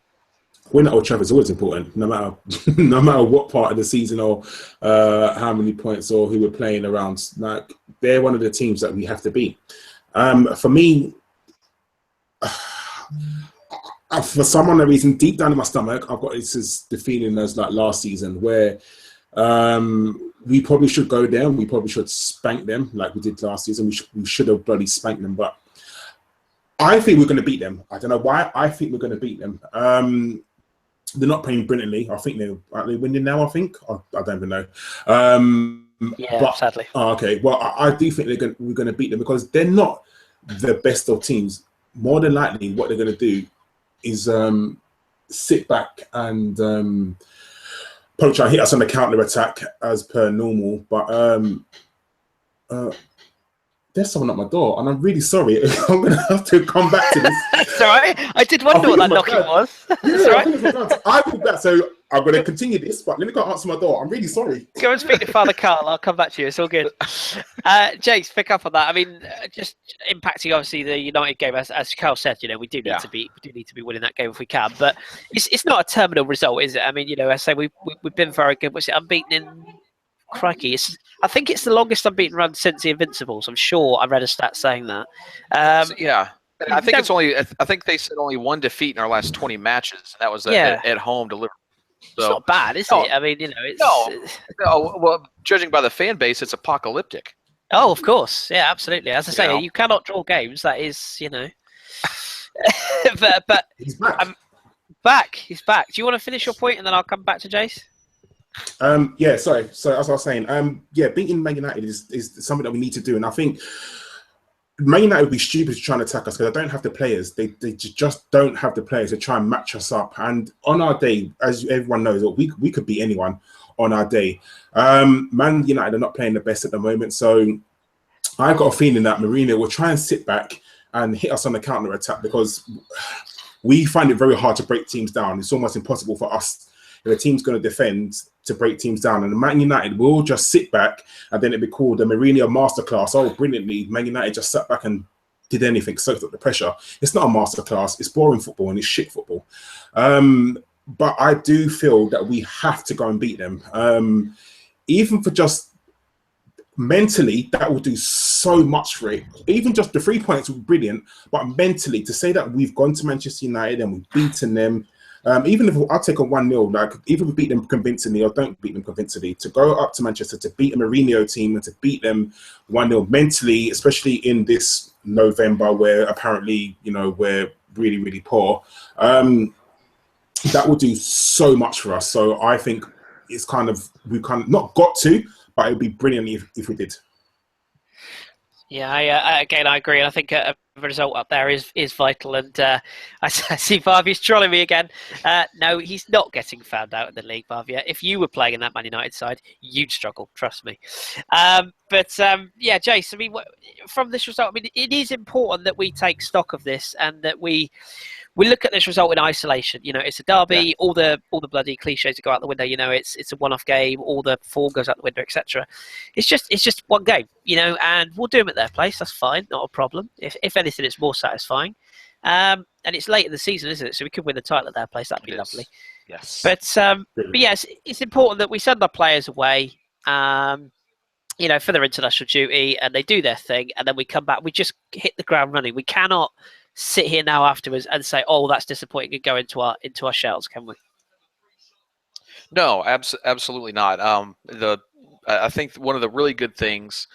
Win at Old Trafford is always important, no matter what part of the season or how many points or who we're playing around. Like, they're one of the teams that we have to beat. For me, for some unknown reason, deep down in my stomach, I've got the feeling as like last season where we probably should go there. We probably should spank them like we did last season. We should have bloody spanked them, but I think we're going to beat them. I don't know why. I think we're going to beat them. They're not playing brilliantly. I think they're winning now. I think I don't even know. But, sadly. Okay. Well, I do think we're going to beat them because they're not the best of teams. More than likely, what they're going to do is sit back and probably try and hit us on the counter attack as per normal. But there's someone at my door, and I'm really sorry. I'm going to have to come back to this. That's all right. I did wonder what that knocking was. That's all right. I will back, so I'm going to continue this, but let me go answer my door. I'm really sorry. Go and speak to Father Karl. I'll come back to you. It's all good. Jace, pick up on that. I mean, just impacting obviously the United game, as Karl said. We do need to be winning that game if we can. But it's not a terminal result, is it? I mean, I say we've been very good. Was it unbeaten in? Crikey, I think it's the longest unbeaten run since the Invincibles. I'm sure I read a stat saying that. I think it's only. I think they said only one defeat in our last 20 matches, and that was at home to Liverpool. So, it's not bad, is it? I mean, it's no. Well, judging by the fan base, it's apocalyptic. Oh, of course, yeah, absolutely. As I say, you cannot draw games. That is, but he's back. I'm back. He's back. Do you want to finish your point, and then I'll come back to Jace? Sorry. So as I was saying, beating Man United is something that we need to do, and I think Man United would be stupid to try and attack us because they don't have the players. They just don't have the players to try and match us up. And on our day, as everyone knows, we could beat anyone on our day. Man United are not playing the best at the moment, so I've got a feeling that Mourinho will try and sit back and hit us on the counter attack because we find it very hard to break teams down. It's almost impossible for us. If a team's going to defend, to break teams down, and Man United will just sit back, and then it'd be called the Mourinho masterclass. Oh, brilliantly, Man United just sat back and did anything, soaked up the pressure. It's not a masterclass. It's boring football and it's shit football. But I do feel that we have to go and beat them. Even for just mentally, that will do so much for it. Even just the 3 points were brilliant, but mentally, to say that we've gone to Manchester United and we've beaten them, Even if I'll take a 1-0, like even if we beat them convincingly or don't beat them convincingly, to go up to Manchester to beat a Mourinho team and to beat them 1-0 mentally, especially in this November where apparently, you know, we're really, really poor, that will do so much for us. So I think it's we've kind of not got to, but it would be brilliant if we did. Yeah, I agree. And I think a result up there is vital. And I see Varvy's trolling me again. No, he's not getting found out in the league, Varvia. If you were playing in that Man United side, you'd struggle, trust me. Yeah, Jace, I mean, from this result, I mean, it is important that we take stock of this and that we look at this result in isolation. You know, it's a derby. Yeah. All the bloody cliches that go out the window. You know, it's a one-off game. All the form goes out the window, etc. It's just one game. You know, and we'll do them at their place. That's fine, not a problem. If anything, it's more satisfying. And it's late in the season, isn't it? So we could win the title at their place. That'd be lovely. Yes. But yes, it's important that we send our players away. You know, for their international duty, and they do their thing, and then we come back. We just hit the ground running. We cannot sit here now afterwards and say, "Oh, that's disappointing," and go into our shells, can we? No, absolutely not. I think one of the really good things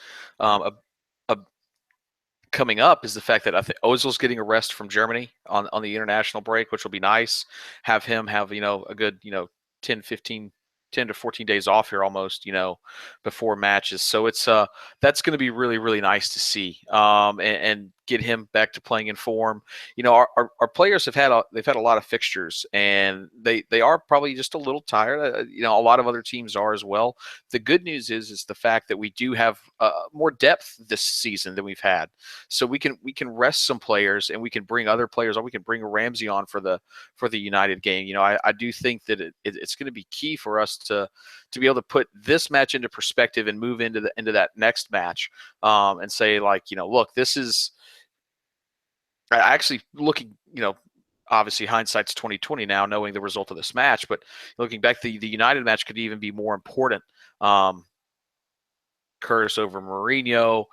coming up is the fact that I think Ozil's getting a rest from Germany on the international break, which will be nice. Have him have, you know, a good, you know, 10 to 14 days off here almost, you know, before matches. So it's that's going to be really, really nice to see, and get him back to playing in form. You know, our players have had a lot of fixtures, and they are probably just a little tired. You know, a lot of other teams are as well. The good news is the fact that we do have more depth this season than we've had, so we can rest some players, and we can bring other players on. We can bring Ramsey on for the United game. You know, I do think that it's going to be key for us to be able to put this match into perspective and move into that next match, and say, like, you know, look, this is actually looking, you know, obviously hindsight's 2020 now, knowing the result of this match, but looking back, the United match could even be more important. Kris over Mourinho,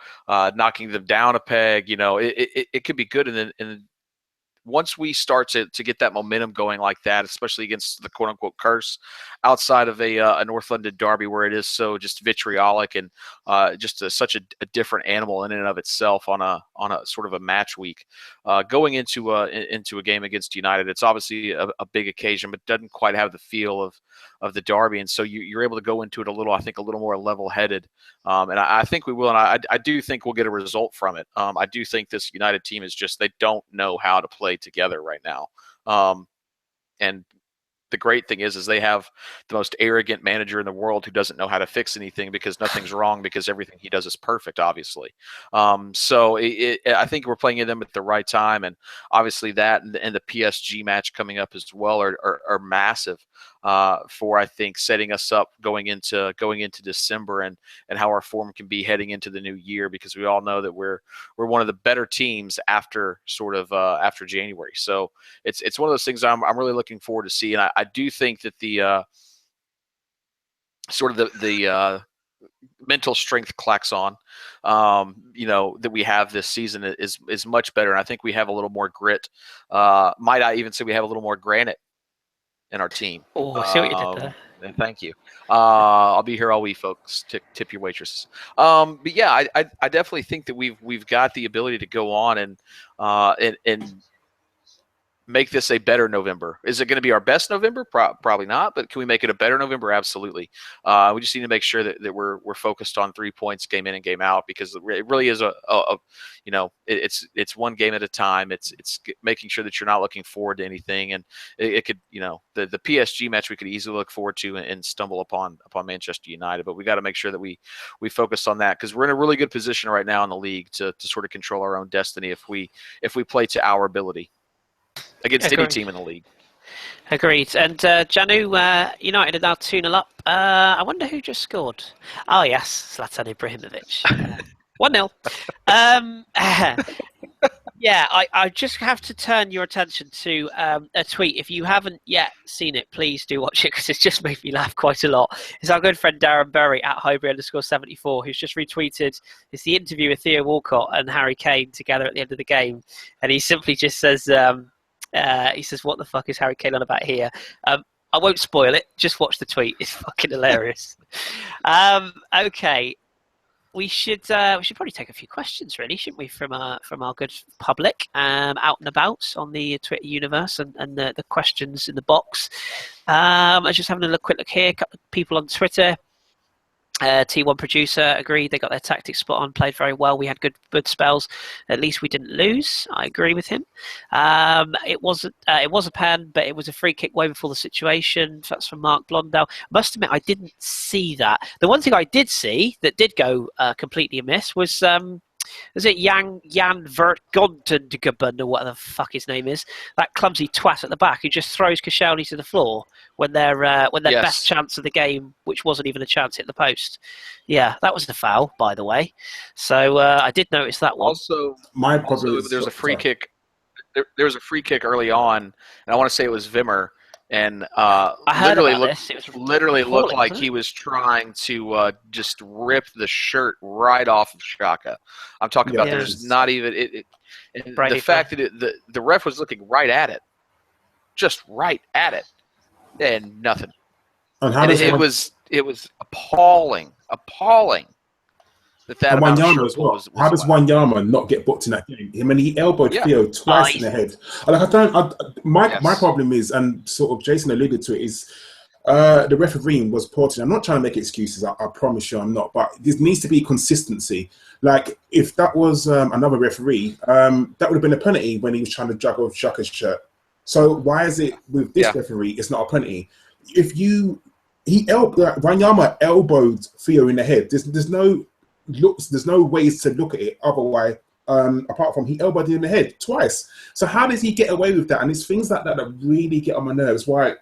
knocking them down a peg, you know, it could be good. And then once we start to get that momentum going like that, especially against the quote unquote curse outside of a North London derby where it is so just vitriolic and just such a different animal in and of itself on a sort of a match week, going into a game against United, it's obviously a big occasion, but doesn't quite have the feel of the derby. And so you're able to go into it a little more level headed. And I think we will. And I do think we'll get a result from it. I do think this United team is just, they don't know how to play together right now. And the great thing is they have the most arrogant manager in the world who doesn't know how to fix anything because nothing's wrong, because everything he does is perfect, obviously. So I think we're playing them at the right time, and obviously that and the PSG match coming up as well are massive for, I think, setting us up going into December and how our form can be heading into the new year, because we all know that we're one of the better teams after after January. So it's one of those things I'm really looking forward to see, and I do think that the sort of the mental strength klaxon, you know, that we have this season is much better, and I think we have a little more grit. Might I even say we have a little more granite in our team. Oh, I see what you did there. And thank you. I'll be here all week, folks. Tip your waitresses. But yeah, I definitely think that we've got the ability to go on and make this a better November. Is it going to be our best November? Probably not, but can we make it a better November? Absolutely. We just need to make sure that we're focused on 3 points game in and game out, because it really is you know, it's one game at a time. It's making sure that you're not looking forward to anything, and it could, you know, the PSG match we could easily look forward to and stumble upon Manchester United, but we got to make sure that we focus on that, because we're in a really good position right now in the league to sort of control our own destiny if we play to our ability against any team in the league. Agreed. And Janu, United are now 2-0 up. I wonder who just scored. Oh yes, Zlatan Ibrahimovic. 1-0. Yeah, I just have to turn your attention to a tweet. If you haven't yet seen it, please do watch it, because it's just made me laugh quite a lot. It's our good friend Darren Berry at Highbury_74 who's just retweeted. It's the interview with Theo Walcott and Harry Kane together at the end of the game, and he simply just says, He says, "What the fuck is Harry Kane on about here?" I won't spoil it. Just watch the tweet. It's fucking hilarious. Okay. We should probably take a few questions, really, shouldn't we, from our good public out and about on the Twitter universe and the questions in the box. I was just having a quick look here. A couple of people on Twitter. T1 producer agreed they got their tactics spot on, played very well. We had good spells. At least we didn't lose. I agree with him. It was a pen, but it was a free kick way before the situation. That's from Mark Blondell. I must admit, I didn't see that. The one thing I did see that did go completely amiss was it Jan Vertonghen or what the fuck his name is? That clumsy twat at the back who just throws Koscielny to the floor when their best chance of the game, which wasn't even a chance, hit the post. Yeah, that was the foul, by the way. So I did notice that one. Also, there's a free kick. There was a free kick early on, and I want to say it was Wimmer. And I heard about this. It was literally looked like he was trying to just rip the shirt right off of Xhaka. I'm talking about there's not even the fact that the ref was looking right at it, just right at it, and nothing. And it was appalling. And Wanyama as well. How does Wanyama not get booked in that game? I mean, he elbowed Theo twice in the head. My problem is, and sort of Jason alluded to it, is the refereeing was poor today. I'm not trying to make excuses. I promise you I'm not. But there needs to be consistency. Like, if that was another referee, that would have been a penalty when he was trying to drag off Xhaka's shirt. So why is it with this referee, it's not a penalty? Wanyama elbowed Theo in the head. There's no ways to look at it otherwise, apart from he elbowed him in the head twice. So how does he get away with that? And it's things like that that really get on my nerves. Why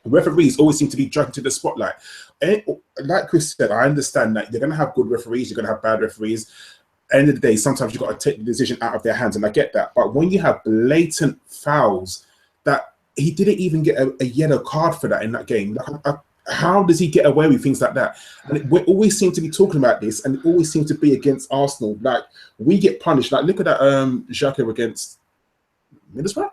referees always seem to be dragged to the spotlight. And like Kris said, I understand that you're going to have good referees, you're going to have bad referees. End of the day, sometimes you've got to take the decision out of their hands, and I get that. But when you have blatant fouls, that he didn't even get a yellow card for that in that game. How does he get away with things like that? And we always seem to be talking about this, and it always seems to be against Arsenal. Like, we get punished. Like, look at that Xhaka against Middlesbrough.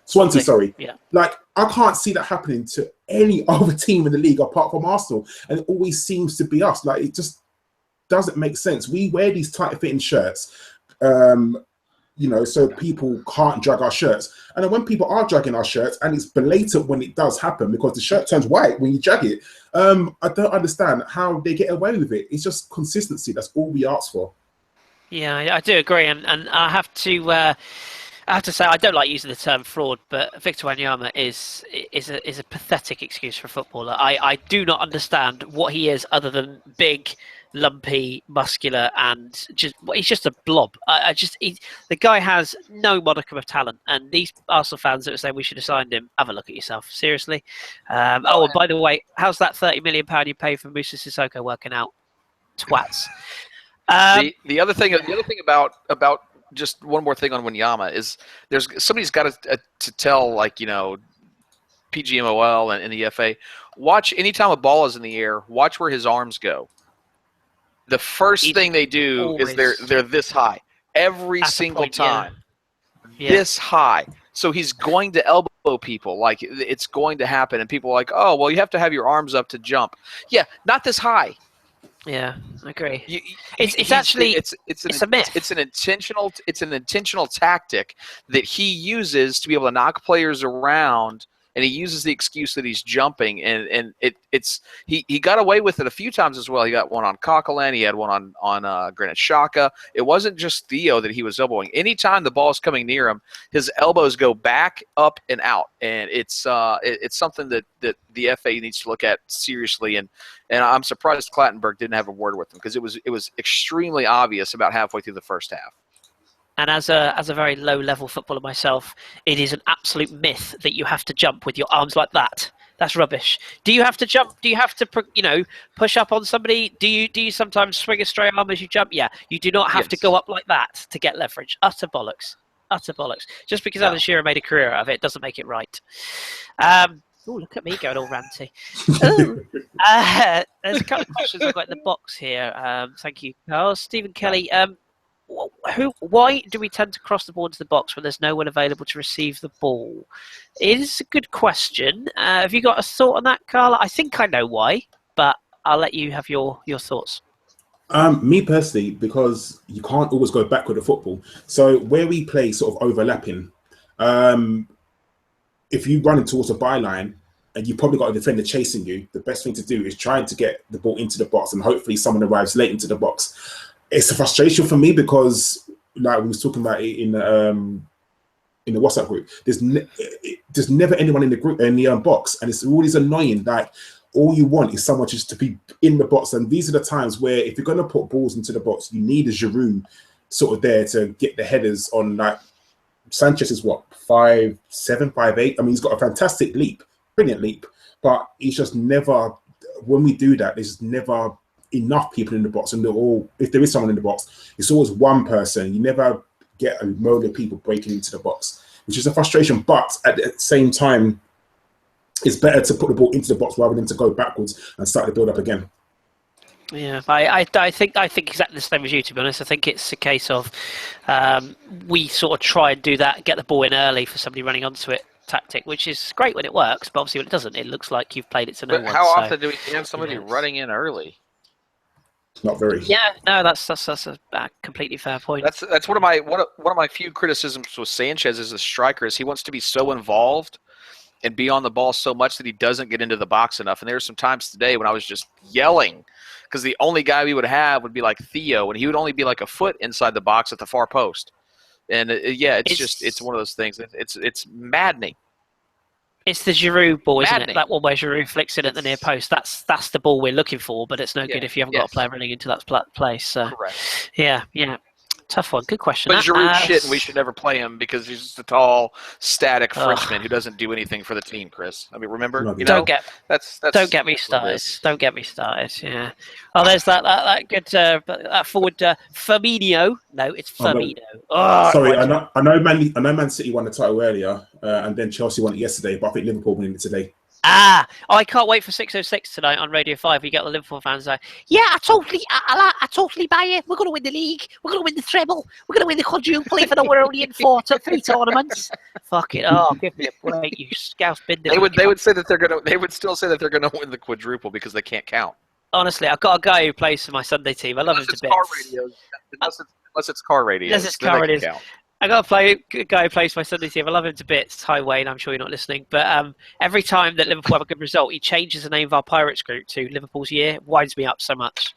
Swansea, sorry. Yeah. Like, I can't see that happening to any other team in the league apart from Arsenal, and it always seems to be us. Like, it just doesn't make sense. We wear these tight-fitting shirts. So people can't drag our shirts. And then when people are dragging our shirts, and it's blatant when it does happen because the shirt turns white when you drag it, I don't understand how they get away with it. It's just consistency. That's all we ask for. Yeah, I do agree. And I have to say, I don't like using the term fraud, but Victor Wanyama is a pathetic excuse for a footballer. I do not understand what he is other than big, lumpy, muscular, and he's just a blob. The guy has no modicum of talent, and these Arsenal fans that are saying we should have signed him, have a look at yourself, seriously. And by the way, how's that £30 million you pay for Moussa Sissoko working out? Twats. The other thing about just one more thing on Wanyama is somebody's got to tell, like, PGMOL and the FA, watch anytime a ball is in the air, watch where his arms go. The first thing they do is they're this high every single time. Yeah. This high. So he's going to elbow people. Like, it's going to happen. And people are like, oh, well, you have to have your arms up to jump. Yeah, not this high. Yeah, I agree. It's a myth. It's an intentional tactic that he uses to be able to knock players around, and he uses the excuse that he's jumping, and he got away with it a few times as well. He got one on Coquelin, he had one on Granit Xhaka. It wasn't just Theo that he was elbowing. Anytime the ball is coming near him, his elbows go back, up, and out, and it's something that the FA needs to look at seriously. And I'm surprised Clattenburg didn't have a word with him, because it was extremely obvious about halfway through the first half. And as a very low-level footballer myself, it is an absolute myth that you have to jump with your arms like that. That's rubbish. Do you have to jump? Do you have to, push up on somebody? Do you sometimes swing a straight arm as you jump? Yeah. You do not have to go up like that to get leverage. Utter bollocks. Utter bollocks. Just because Alan Shearer made a career out of it doesn't make it right. Oh, look at me going all ranty. There's a couple of questions I've got in the box here. Thank you, Karl. Stephen Kelly. Why do we tend to cross the ball into the box when there's no one available to receive the ball? It is a good question. Have you got a thought on that, Karl? I think I know why, but I'll let you have your thoughts. Me personally, because you can't always go back with the football. So where we play sort of overlapping, if you run towards a byline and you've probably got a defender chasing you, the best thing to do is trying to get the ball into the box, and hopefully someone arrives late into the box. It's a frustration for me because, like we was talking about it in the WhatsApp group, there's never anyone in the group in the box, and it's always annoying. Like, all you want is someone just to be in the box, and these are the times where if you're going to put balls into the box, you need a Giroud sort of there to get the headers on. Like, Sanchez is what, 5'7", 5'8". I mean, he's got a fantastic leap, brilliant leap, but he's just never. When we do that, there's never enough people in the box, and if there is someone in the box, it's always one person. You never get a load of people breaking into the box, which is a frustration. But at the same time, it's better to put the ball into the box rather than to go backwards and start the build up again. Yeah, I think exactly the same as you, to be honest. I think it's a case of we sort of try and do that, get the ball in early for somebody running onto it tactic, which is great when it works, but obviously when it doesn't, it looks like you've played it to no one. How often do we have somebody running in early? Not very. Yeah, no, that's a completely fair point. That's one of my few criticisms with Sanchez as a striker is he wants to be so involved and be on the ball so much that he doesn't get into the box enough. And there were some times today when I was just yelling because the only guy we would have would be like Theo, and he would only be like a foot inside the box at the far post. And it's one of those things. It's maddening. It's the Giroud ball, isn't it? That one where Giroud flicks it at the near post. That's the ball we're looking for, but it's no good if you haven't got a player running into that place. So, correct. Yeah. Tough one. Good question. But Giroud's shit, and we should never play him because he's just a tall, static Frenchman who doesn't do anything for the team, Chris. I mean, remember? Don't get me started. Don't get me started. Yeah. Oh, there's that good that forward Firmino. No, it's Firmino. Sorry, I know Man City won the title earlier, and then Chelsea won it yesterday, but I think Liverpool won it today. I can't wait for 6:06 tonight on Radio 5. You get the Liverpool fans like, yeah, I totally buy it. We're going to win the league. We're going to win the treble. We're going to win the quadruple, even though we're only in 3 tournaments. Fuck it. Oh, give me a break, you scouse binder. They would say that they're going to. They would still say that they're going to win the quadruple because they can't count. Honestly, I've got a guy who plays for my Sunday team. I love him to bits. Unless it's car radio. Unless it's car radio. I got a guy who plays for my Sunday team. I love him to bits. Hi, Wayne. I'm sure you're not listening. But every time that Liverpool have a good result, he changes the name of our Pirates group to Liverpool's Year. It winds me up so much.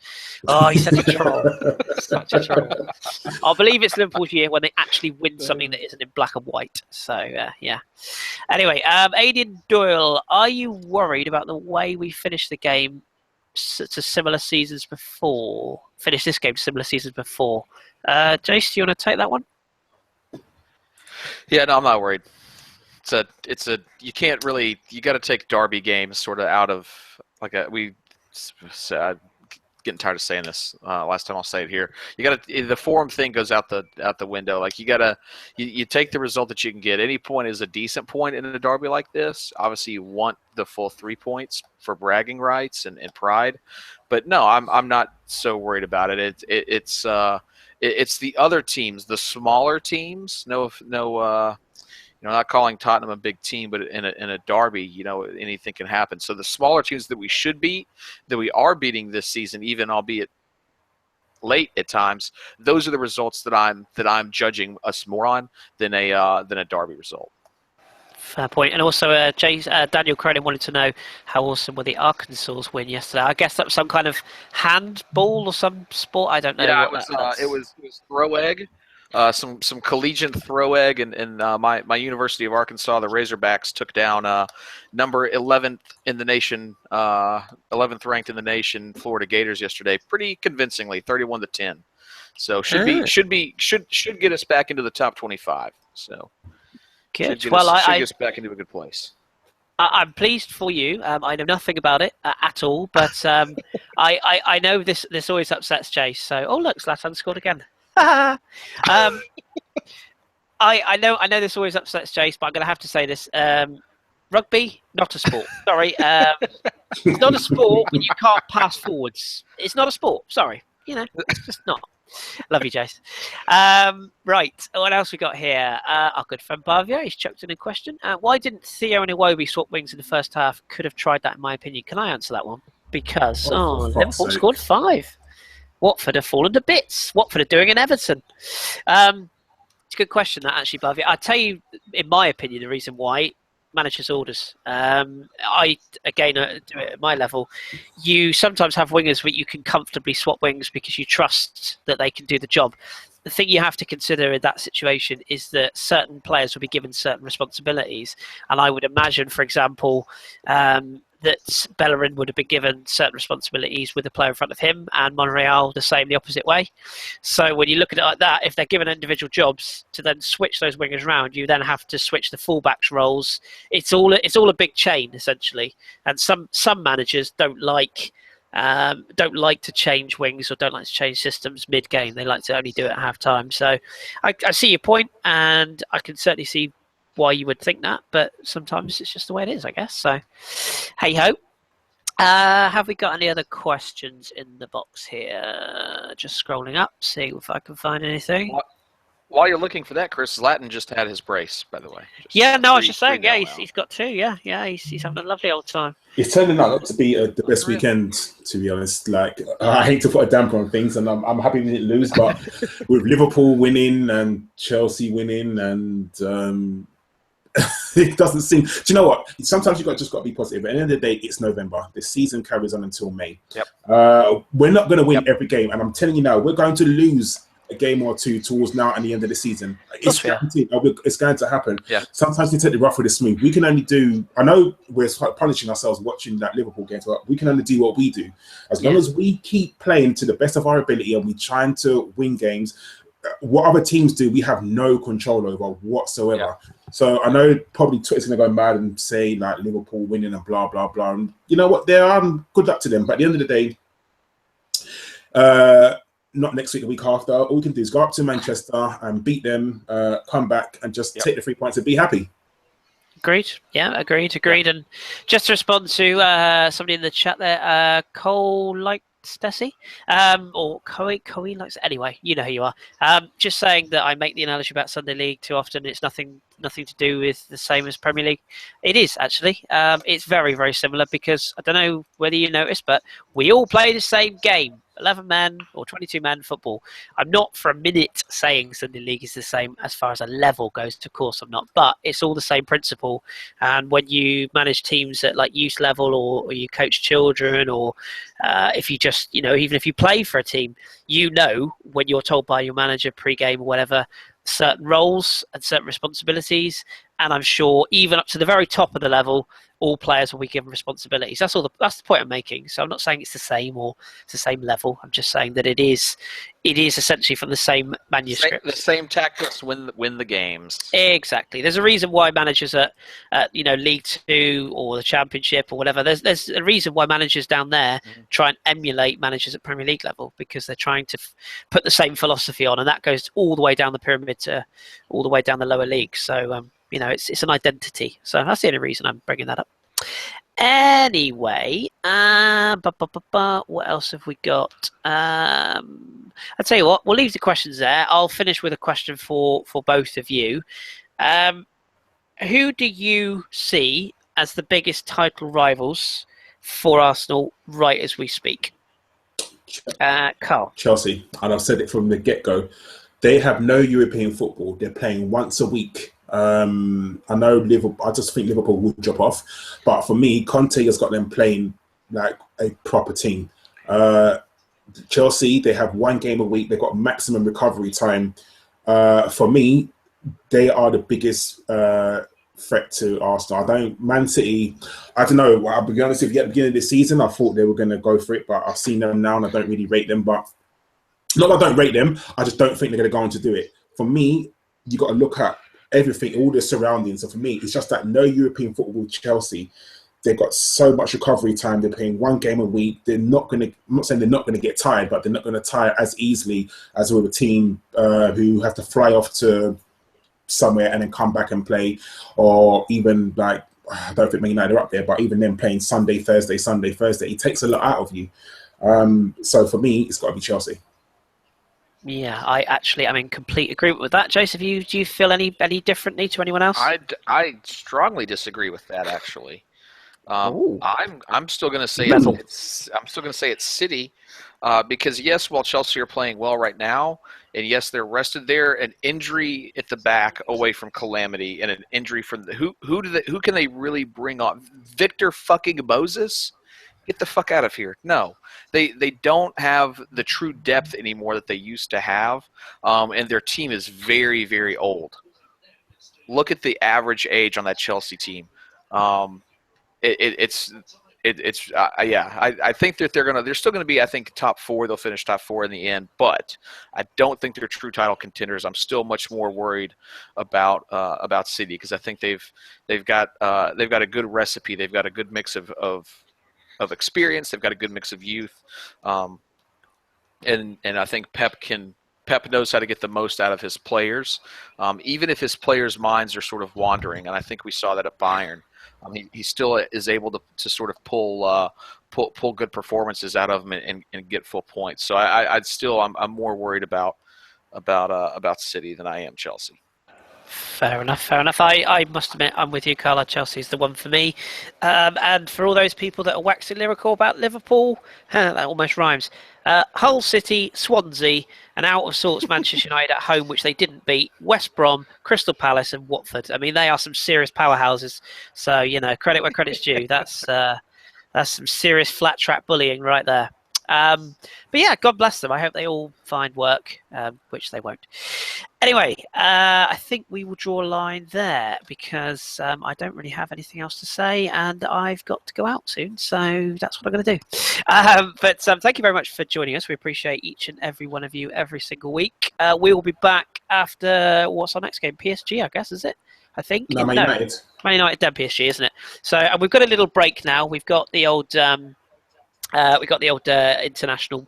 Oh, he's such a troll. Such a troll. I believe it's Liverpool's Year when they actually win something that isn't in black and white. So, yeah. Anyway, Aidan Doyle, are you worried about the way we finished the game to similar seasons before? Finished this game to similar seasons before. Jace, do you want to take that one? Yeah, no, I'm not worried. You can't really, you got to take derby games sort of out of, I'm getting tired of saying this. Last time I'll say it here. You got to, the form thing goes out the window. Like you take the result that you can get. Any point is a decent point in a derby like this. Obviously you want the full 3 points for bragging rights and pride, but no, I'm not so worried about it. It's the other teams, the smaller teams. Not calling Tottenham a big team, but in a derby, anything can happen. So the smaller teams that we should beat, that we are beating this season, even albeit late at times, those are the results that I'm judging us more on than a derby result. Fair point. And also, Daniel Cronin wanted to know how awesome were the Arkansas win yesterday. I guess that was some kind of handball or some sport. I don't know. Yeah, it was throw egg, some collegiate throw egg, and my University of Arkansas, the Razorbacks, took down number 11th in the nation, 11th ranked in the nation, Florida Gators yesterday, pretty convincingly, 31-10. So should get us back into the top 25. So. Good. Should get us back into a good place. I'm pleased for you. I know nothing about it at all, but I know this always upsets Jace. So, look, Zlatan scored again. I know this always upsets Jace, but I'm going to have to say this. Rugby, not a sport. Sorry. It's not a sport when you can't pass forwards. It's not a sport. Sorry. It's just not. Love you, Jace. Right, what else we got here? Our good friend Bavia, he's chucked in a question. Why didn't Theo and Iwobi swap wings in the first half? Could have tried that, in my opinion. Can I answer that one? Because Liverpool scored 5. Watford have fallen to bits. Watford are doing an Everton. It's a good question, that, actually, Bavia. I'll tell you, in my opinion, the reason why. Manager's orders. I, again, do it at my level. You sometimes have wingers where you can comfortably swap wings because you trust that they can do the job. The thing you have to consider in that situation is that certain players will be given certain responsibilities. And I would imagine, for example, that Bellerin would have been given certain responsibilities with the player in front of him, and Monreal the same, the opposite way. So when you look at it like that, if they're given individual jobs to then switch those wingers around, you then have to switch the fullbacks roles. It's all a big chain, essentially. And some managers don't like to change wings or don't like to change systems mid-game. They like to only do it at half-time. So I see your point, and I can certainly see why you would think that, but sometimes it's just the way it is, I guess. So, hey ho. Have we got any other questions in the box here? Just scrolling up, see if I can find anything. While you're looking for that, Kris, Latin just had his brace, by the way. I was just saying, he's got 2, he's having a lovely old time. It's turning out to be the best weekend, to be honest. Like, I hate to put a damper on things, and I'm happy we didn't lose, but with Liverpool winning and Chelsea winning and it doesn't seem. Do you know what? Sometimes you just got to be positive. At the end of the day, it's November. The season carries on until May. Yep. We're not going to win every game, and I'm telling you now, we're going to lose a game or two towards now and the end of the season. It's guaranteed. It's going to happen. Yeah. Sometimes we take the rough with the smooth. We can only do. I know we're punishing ourselves watching that Liverpool game, but we can only do what we do. As long as we keep playing to the best of our ability and we trying to win games. What other teams do, we have no control over whatsoever. Yeah. So I know probably Twitter's going to go mad and say like Liverpool winning and blah, blah, blah. And you know what? They're good luck to them. But at the end of the day, not next week, the week after, all we can do is go up to Manchester and beat them, come back and just take the 3 points and be happy. Agreed. Yeah, agreed. And just to respond to somebody in the chat there, Cole Stessy, or Coe likes. Anyway, you know who you are. Just saying that I make the analogy about Sunday League too often. It's nothing to do with the same as Premier League. It is actually. It's very, very similar because I don't know whether you noticed, but we all play the same game. 11 men or 22 men football. I'm not for a minute saying Sunday League is the same as far as a level goes. Of course I'm not, but it's all the same principle. And when you manage teams at like youth level or you coach children or if you just, even if you play for a team, when you're told by your manager pre-game or whatever, certain roles and certain responsibilities. And I'm sure even up to the very top of the level, all players will be given responsibilities. That's the point I'm making. So I'm not saying it's the same or it's the same level. I'm just saying that it is essentially from the same manuscript. The same tactics win the games. Exactly. There's a reason why managers at League 2 or the Championship or whatever. There's a reason why managers down there try and emulate managers at Premier League level because they're trying to put the same philosophy on, and that goes all the way down the pyramid to all the way down the lower league. So it's an identity. So that's the only reason I'm bringing that up. Anyway, what else have we got? I'll tell you what, we'll leave the questions there. I'll finish with a question for both of you. Who do you see as the biggest title rivals for Arsenal right as we speak? Karl. Chelsea, and I've said it from the get-go. They have no European football. They're playing once a week. I know Liverpool. I just think Liverpool will drop off, but for me, Conte has got them playing like a proper team. Chelsea, they have one game a week. They've got maximum recovery time. For me, they are the biggest threat to Arsenal. Man City, I don't know. I'll be honest with you. At the beginning of the season, I thought they were going to go for it, but I've seen them now, and I don't really rate them. But not that I don't rate them. I just don't think they're going to go on to do it. For me, you got to look at everything, all the surroundings. So for me, it's just that no European football with Chelsea. They've got so much recovery time. They're playing one game a week. They're not going to, I'm not saying they're not going to get tired, but they're not going to tire as easily as with a team who have to fly off to somewhere and then come back and play. Or even like, I don't think Man United are up there, but even them playing Sunday, Thursday, it takes a lot out of you. So for me, it's got to be Chelsea. Yeah, I actually am in complete agreement with that. Joseph, do you feel any differently to anyone else? I strongly disagree with that, actually. Ooh. I'm still going to say Rebel. it's City, because yes, while Chelsea are playing well right now, and yes, they're rested there, an injury at the back away from calamity, and an injury from who can they really bring on? Victor fucking Moses? Get the fuck out of here! No, they don't have the true depth anymore that they used to have, and their team is very, very old. Look at the average age on that Chelsea team. It's yeah. I think that they're still gonna be, I think, top four. They'll finish top four in the end, but I don't think they're true title contenders. I'm still much more worried about City, because I think they've got a good recipe. They've got a good mix of experience. They've got a good mix of youth, and I think Pep knows how to get the most out of his players, even if his players' minds are sort of wandering. And I think we saw that at Bayern. He still is able to sort of pull good performances out of them and get full points. So I'm more worried about City than I am Chelsea. Fair enough. I must admit, I'm with you, Karl. Chelsea's the one for me. And for all those people that are waxing lyrical about Liverpool, that almost rhymes. Hull City, Swansea, and out of sorts Manchester United at home, which they didn't beat, West Brom, Crystal Palace, and Watford. I mean, they are some serious powerhouses. So, credit where credit's due. That's some serious flat track bullying right there. But yeah, God bless them. I hope they all find work, which they won't. Anyway, I think we will draw a line there, because I don't really have anything else to say, and I've got to go out soon, so that's what I'm going to do. But thank you very much for joining us. We appreciate each and every one of you every single week. We will be back after, what's our next game? PSG, I guess, is it? I think. No, Man United. Man United, then PSG, isn't it? So, and we've got a little break now. We've got the old international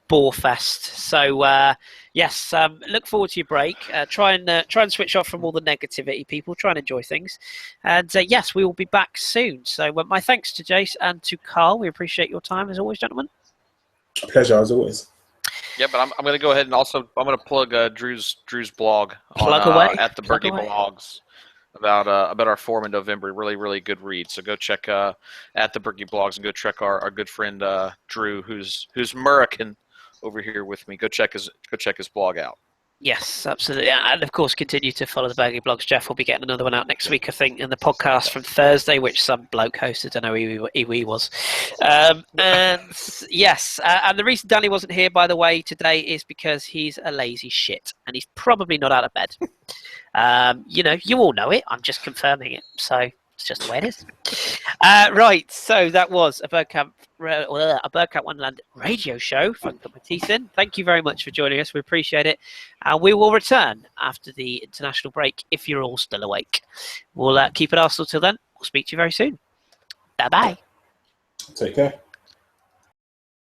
Bore Fest. So yes, look forward to your break. Try and switch off from all the negativity, people. Try and enjoy things. And yes, we will be back soon. So my thanks to Jace and to Karl. We appreciate your time as always, gentlemen. Pleasure as always. Yeah, but I'm going to go ahead and also I'm going to plug Drew's blog Plug away. At the Berkey Blogs about our forum in November. Really, really good read. So go check at the Berkey Blogs and go check our good friend Drew, who's American over here with me. Go check his blog out. Yes, absolutely. And of course, continue to follow the Berkey Blogs. Jeff will be getting another one out next week, I think, in the podcast from Thursday, which some bloke hosted. I don't know who he was. And yes, and the reason Danny wasn't here, by the way, today is because he's a lazy shit and he's probably not out of bed. You all know it. I'm just confirming it. So it's just the way it is. Right. So that was a Bergkamp Wonderland radio show. Fun got my teeth in. Thank you very much for joining us. We appreciate it. And we will return after the international break if you're all still awake. We'll keep it Arsenal till then. We'll speak to you very soon. Bye-bye. Take care.